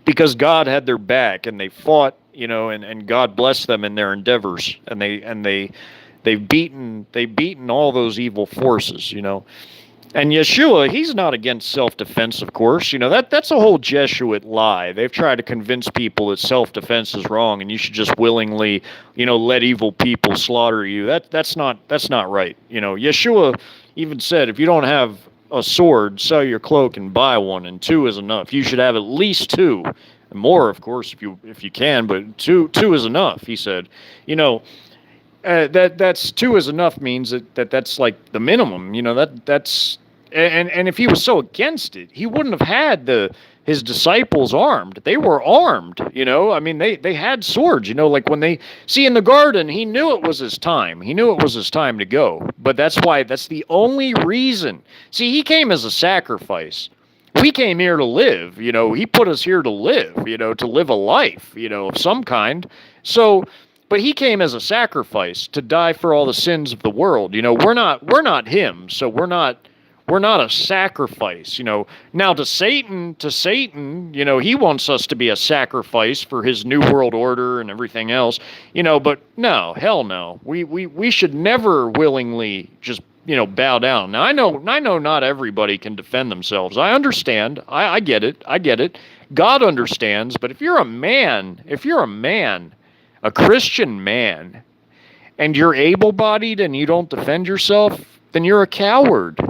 because God had their back, and they fought, and God blessed them in their endeavors, and they've beaten all those evil forces, And Yeshua, he's not against self-defense, of course. That's a whole Jesuit lie. They've tried to convince people that self-defense is wrong and you should just willingly, let evil people slaughter you. That's not right. Yeshua even said, if you don't have a sword, sell your cloak and buy one, and 2 is enough. You should have at least 2. And more, of course, if you can, but two is enough, he said. That's 2 is enough means that's like the minimum. That's and if he was so against it, he wouldn't have had his disciples armed. They were armed. I mean, they had swords. Like when they see in the garden, he knew it was his time. He knew it was his time to go. But that's the only reason. See, he came as a sacrifice. We came here to live. He put us here to live. To live a life. Of some kind. So. But he came as a sacrifice to die for all the sins of the world. We're not him, so we're not a sacrifice. Now to Satan, he wants us to be a sacrifice for his new world order and everything else. But no, hell no. We should never willingly just bow down. Now I know not everybody can defend themselves. I understand. I get it. God understands. But if you're a man, a Christian man, and you're able-bodied and you don't defend yourself, then you're a coward.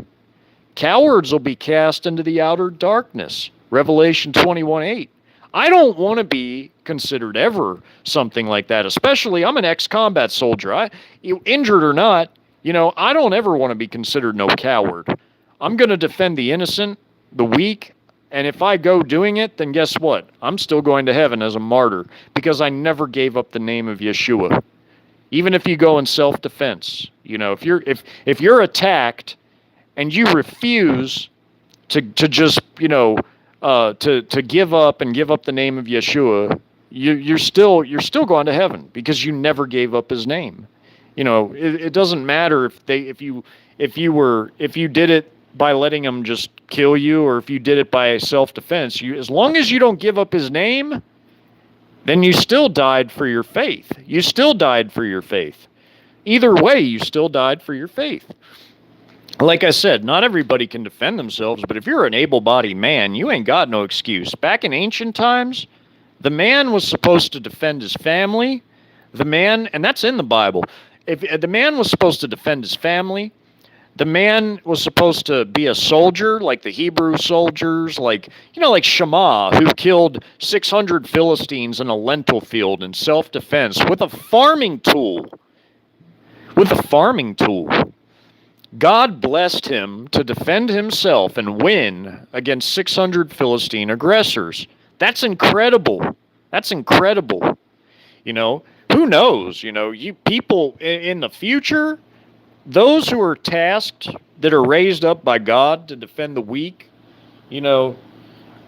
Cowards will be cast into the outer darkness. Revelation 21:8. I don't want to be considered ever something like that, especially I'm an ex-combat soldier. Injured or not, I don't ever want to be considered no coward. I'm going to defend the innocent, the weak, and if I go doing it, then guess what? I'm still going to heaven as a martyr because I never gave up the name of Yeshua. Even if you go in self-defense, if you're attacked and you refuse to just to give up and give up the name of Yeshua, you're still going to heaven because you never gave up his name. It doesn't matter if you did it by letting him just kill you, or if you did it by self-defense. As long as you don't give up his name, then you still died for your faith. You still died for your faith. Either way, you still died for your faith. Like I said, not everybody can defend themselves, but if you're an able-bodied man, you ain't got no excuse. Back in ancient times, the man was supposed to defend his family. And that's in the Bible. If the man was supposed to defend his family, the man was supposed to be a soldier, like the Hebrew soldiers, like Shammah, who killed 600 Philistines in a lentil field in self-defense with a farming tool. God blessed him to defend himself and win against 600 Philistine aggressors. That's incredible. Who knows? You people in the future, those who are tasked, that are raised up by God to defend the weak,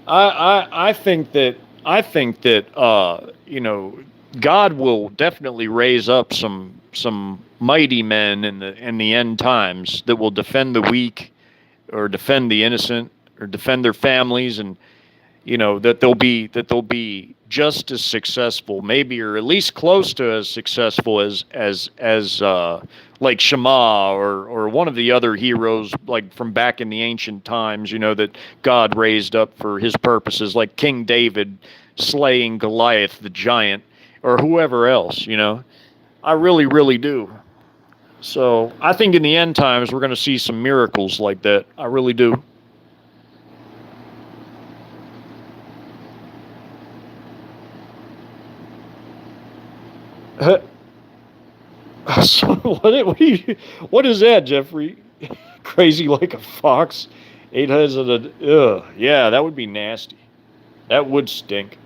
I think that God will definitely raise up some mighty men in the end times that will defend the weak, or defend the innocent, or defend their families, and that they'll be just as successful, maybe, or at least close to as successful as like Shammah, or one of the other heroes, like from back in the ancient times, that God raised up for his purposes, like King David slaying Goliath the giant, or whoever else. I really, really do. So I think in the end times we're going to see some miracles like that. I really do. So what is that, Jeffrey? Crazy like a fox, 8 heads of the. Ugh, yeah, that would be nasty. That would stink.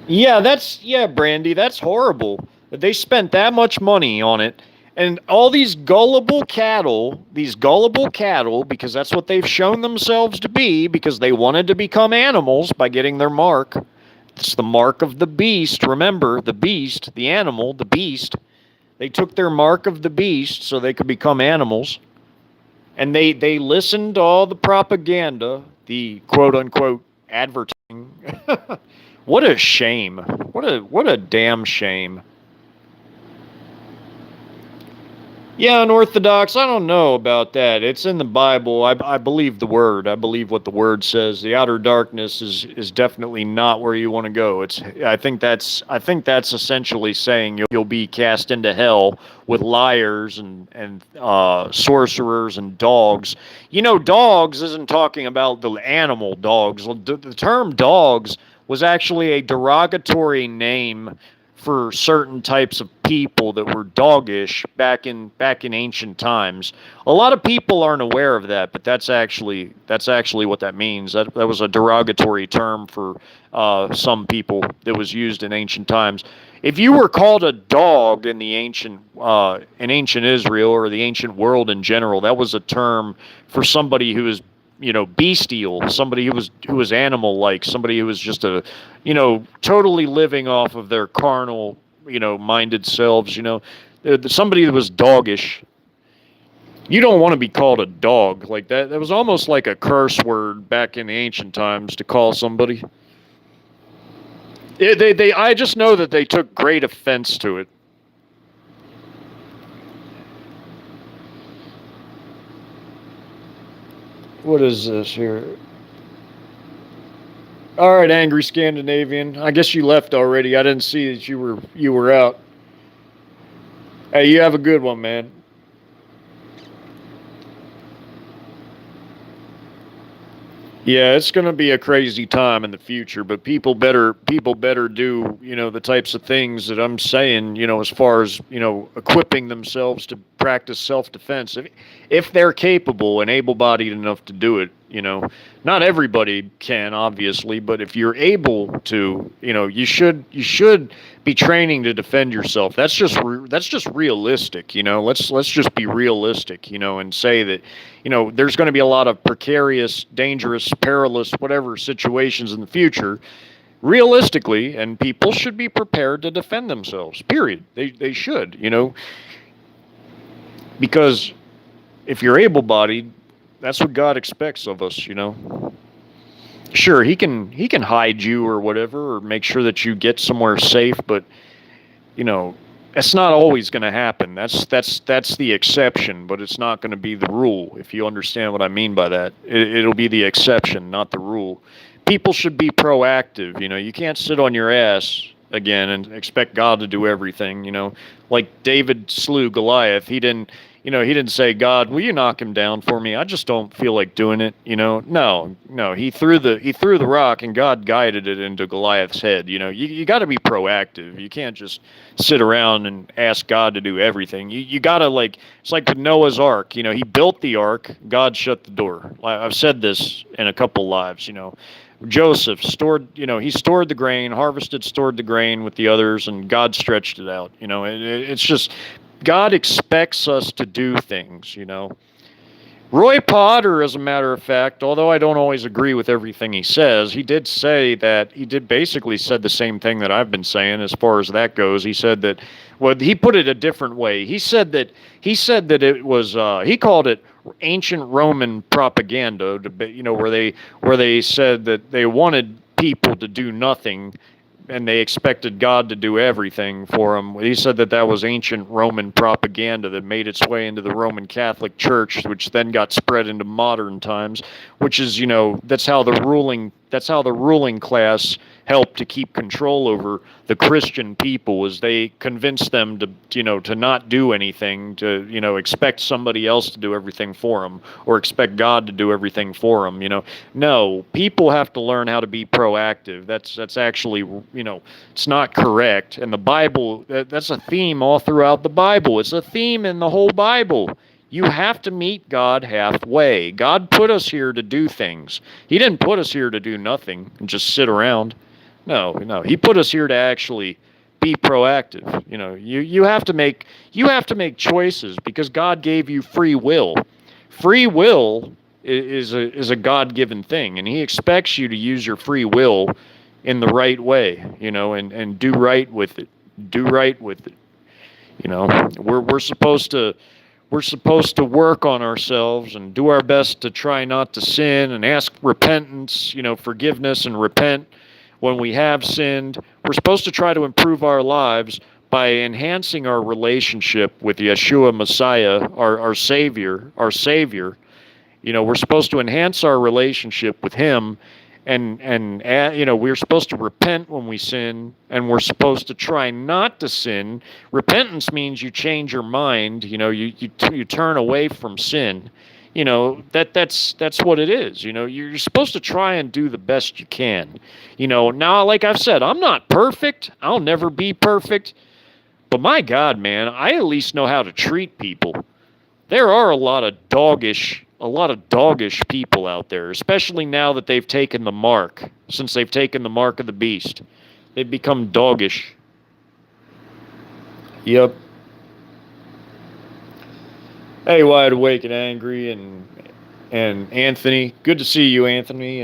Yeah, Brandy, that's horrible. That they spent that much money on it, and all these gullible cattle, because that's what they've shown themselves to be, because they wanted to become animals by getting their mark. It's the mark of the beast. Remember, the beast, the animal, the beast. They took their mark of the beast so they could become animals, and they listened to all the propaganda, the quote unquote advertising. What a shame. What a damn shame. Yeah, unorthodox, I don't know about that. It's in the Bible. I believe the word. I believe what the word says. The outer darkness is definitely not where you want to go. I think that's essentially saying you'll be cast into hell with liars and sorcerers and dogs. Dogs isn't talking about the animal dogs. The term dogs was actually a derogatory name for certain types of people that were doggish back in ancient times. A lot of people aren't aware of that, but that's actually what that means. That was a derogatory term for some people that was used in ancient times. If you were called a dog in ancient Israel, or the ancient world in general, that was a term for somebody who was bestial, somebody who was animal like, somebody who was just totally living off of their carnal, minded selves, somebody that was doggish. You don't want to be called a dog like that. That was almost like a curse word back in the ancient times to call somebody. I just know that they took great offense to it. What is this here? All right, angry Scandinavian. I guess you left already. I didn't see that you were out. Hey, you have a good one, man. Yeah, it's going to be a crazy time in the future, but people better do, the types of things that I'm saying, as far as, equipping themselves to practice self-defense if they're capable and able-bodied enough to do it, Not everybody can, obviously, but if you're able to, you should be training to defend yourself. That's just realistic, Let's just be realistic, and say that, there's going to be a lot of precarious, dangerous, perilous, whatever situations in the future, realistically, and people should be prepared to defend themselves. Period. They should, because if you're able-bodied, that's what God expects of us. Sure, he can hide you or whatever, or make sure that you get somewhere safe, but you know, that's not always going to happen. That's the exception, but it's not going to be the rule. If you understand what I mean by that, it'll be the exception, not the rule. People should be proactive. You can't sit on your ass again and expect God to do everything. Like David slew Goliath. He didn't say, God, will you knock him down for me? I just don't feel like doing it. No. He threw the rock, and God guided it into Goliath's head. You got to be proactive. You can't just sit around and ask God to do everything. You got to, it's like with Noah's Ark. He built the ark. God shut the door. I've said this in a couple lives. Joseph he stored the grain, harvested, stored the grain with the others, and God stretched it out. It's just, God expects us to do things. Roy Potter, as a matter of fact, although I don't always agree with everything he says, he did basically said the same thing that I've been saying as far as that goes. He said that, well, he put it a different way. He said that it was, he called it ancient Roman propaganda, where they said that they wanted people to do nothing and they expected God to do everything for them. He said that was ancient Roman propaganda that made its way into the Roman Catholic Church, which then got spread into modern times, which is, that's how the ruling class helped to keep control over the Christian people, as they convinced them to not do anything, to, expect somebody else to do everything for them, or expect God to do everything for them. No, people have to learn how to be proactive. That's actually, it's not correct. And the Bible, that's a theme all throughout the Bible. It's a theme in the whole Bible. You have to meet God halfway. God put us here to do things. He didn't put us here to do nothing and just sit around. No. He put us here to actually be proactive. You have to make choices, because God gave you free will. Free will is a God-given thing, and He expects you to use your free will in the right way, and do right with it. Do right with it. We're supposed to work on ourselves and do our best to try not to sin, and ask repentance, forgiveness, and repent when we have sinned. We're supposed to try to improve our lives by enhancing our relationship with Yeshua Messiah, our Savior. We're supposed to enhance our relationship with Him, and we're supposed to repent when we sin, and we're supposed to try not to sin. Repentance means you change your mind. You turn away from sin. That's what it is. You're supposed to try and do the best you can. Now, like I've said, I'm not perfect. I'll never be perfect. But my God, man, I at least know how to treat people. There are a lot of doggish people out there, especially now that they've taken the mark. Since they've taken the mark of the beast, they've become doggish. Yep. Hey, Wide Awake and Angry, and Anthony. Good to see you, Anthony,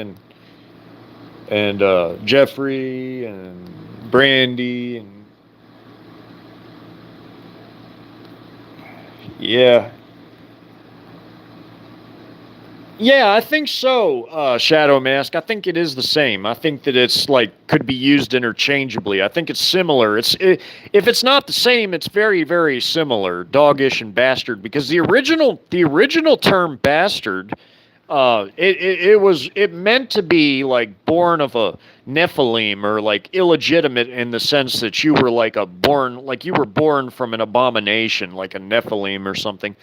and Jeffrey, and Brandy, and yeah. Yeah, I think so, Shadowmask. I think it is the same. I think that it's could be used interchangeably. I think it's similar. If it's not the same, it's very, very similar. Doggish and bastard, because the original term bastard, it meant to be born of a Nephilim, or illegitimate, in the sense that you were you were born from an abomination, like a Nephilim or something.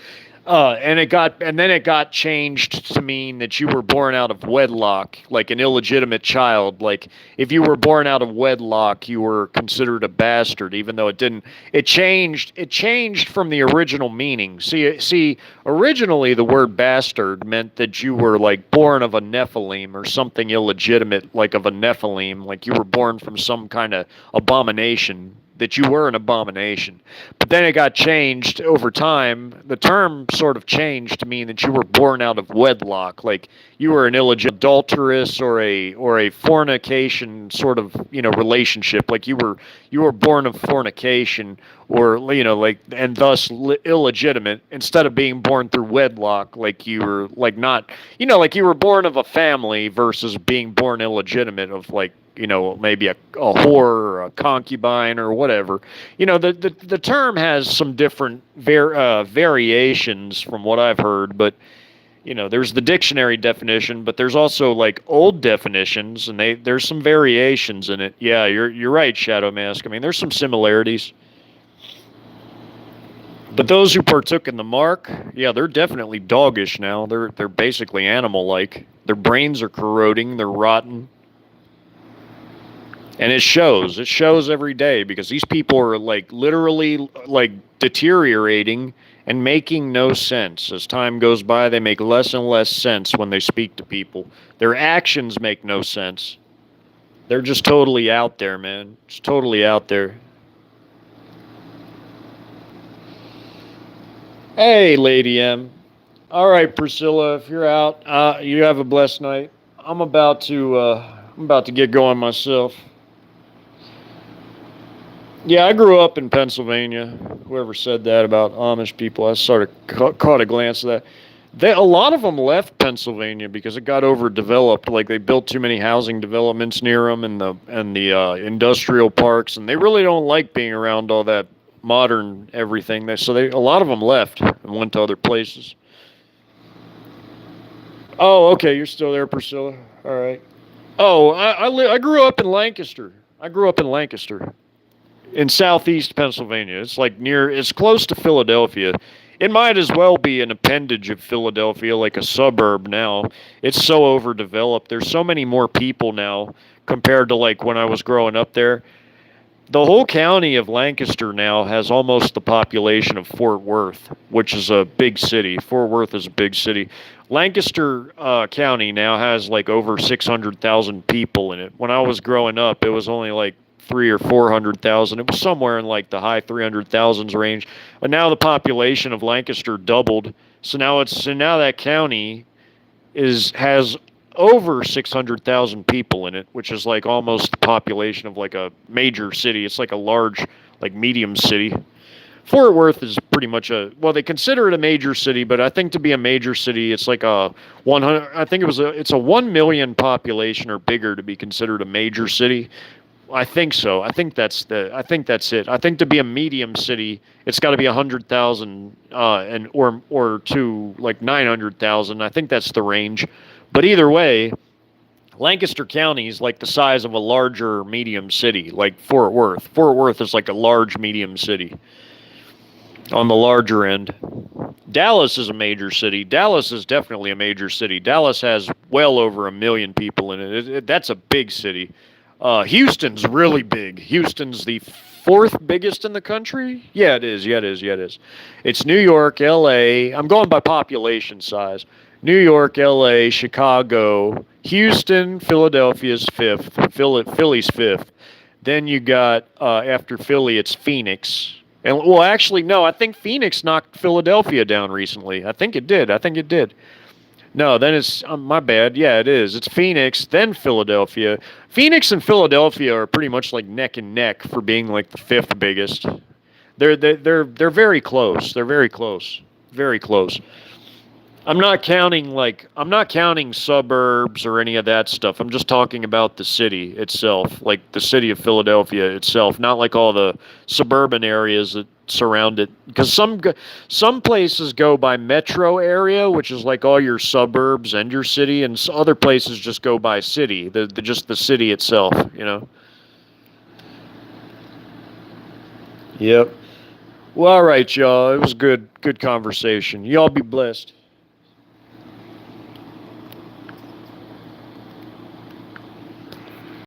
And then it got changed to mean that you were born out of wedlock, like an illegitimate child. Like if you were born out of wedlock, you were considered a bastard, even though it didn't. It changed. It changed from the original meaning. See, originally the word bastard meant that you were like born of a Nephilim or something illegitimate, like of a Nephilim, like you were born from some kind of abomination, that you were an abomination. But then it got changed over time. The term sort of changed to mean that you were born out of wedlock, like you were an illegitimate adulteress or a fornication sort of relationship, like you were born of fornication, or like, and thus illegitimate, instead of being born through wedlock, like you were like not like you were born of a family versus being born illegitimate of like maybe a whore or a concubine or whatever. The term has some different variations from what I've heard, but there's the dictionary definition, but there's also like old definitions, and there's some variations in it. Yeah, you're right, Shadowmask. I mean, there's some similarities. But those who partook in the mark, yeah, they're definitely doggish now. They're basically animal-like. Their brains are corroding. They're rotten. And it shows. It shows every day, because these people are like literally like deteriorating and making no sense. As time goes by, they make less and less sense when they speak to people. Their actions make no sense. They're just totally out there, man. Just totally out there. Hey, Lady M. All right, Priscilla, if you're out, you have a blessed night. I'm about to get going myself. Yeah, I grew up in Pennsylvania. Whoever said that about Amish people, I sort of caught a glance of that. A lot of them left Pennsylvania because it got overdeveloped. Like they built too many housing developments near them, and the industrial parks, and they really don't like being around all that modern everything. A lot of them left and went to other places. Oh, okay, you're still there, Priscilla. All right. Oh, I grew up in Lancaster. I grew up in Lancaster, in southeast Pennsylvania. It's close to Philadelphia. It might as well be an appendage of Philadelphia, like a suburb now. It's so overdeveloped. There's so many more people now compared to like when I was growing up there. The whole county of Lancaster now has almost the population of Fort Worth, which is a big city. Fort Worth is a big city. Lancaster County now has like over 600,000 people in it. When I was growing up, it was only like 300,000 or 400,000. It was somewhere in like the high 300,000s range. But now the population of Lancaster doubled. So now that county has over 600,000 people in it, which is like almost the population of like a major city. It's like a large, like medium city. Fort Worth is pretty much they consider it a major city, but I think to be a major city, it's like a 100. I think it's a 1 million population or bigger to be considered a major city. I think so. I think that's it. I think to be a medium city, it's got to be 100,000 or to like 900,000. I think that's the range. But either way, Lancaster County is like the size of a larger medium city, like Fort Worth. Fort Worth is like a large medium city on the larger end. Dallas is a major city. Dallas is definitely a major city. Dallas has well over 1 million people in it. That's a big city. Houston's really big. Houston's the fourth biggest in the country. Yeah, it is. It's New York, L.A. I'm going by population size. New York, L.A., Chicago, Houston, Philadelphia's fifth. Philly's fifth. Then you got, after Philly, it's Phoenix. And well, actually, no, I think Phoenix knocked Philadelphia down recently. I think it did. No, then it's my bad. Yeah, it is. It's Phoenix, then Philadelphia. Phoenix and Philadelphia are pretty much like neck and neck for being like the fifth biggest. They're very close. They're very close. Very close. I'm not counting suburbs or any of that stuff. I'm just talking about the city itself, like the city of Philadelphia itself, not like all the suburban areas that surround it. Because some places go by metro area, which is like all your suburbs and your city, and other places just go by city, just the city itself, Yep. Well, all right, y'all. It was good conversation. Y'all be blessed.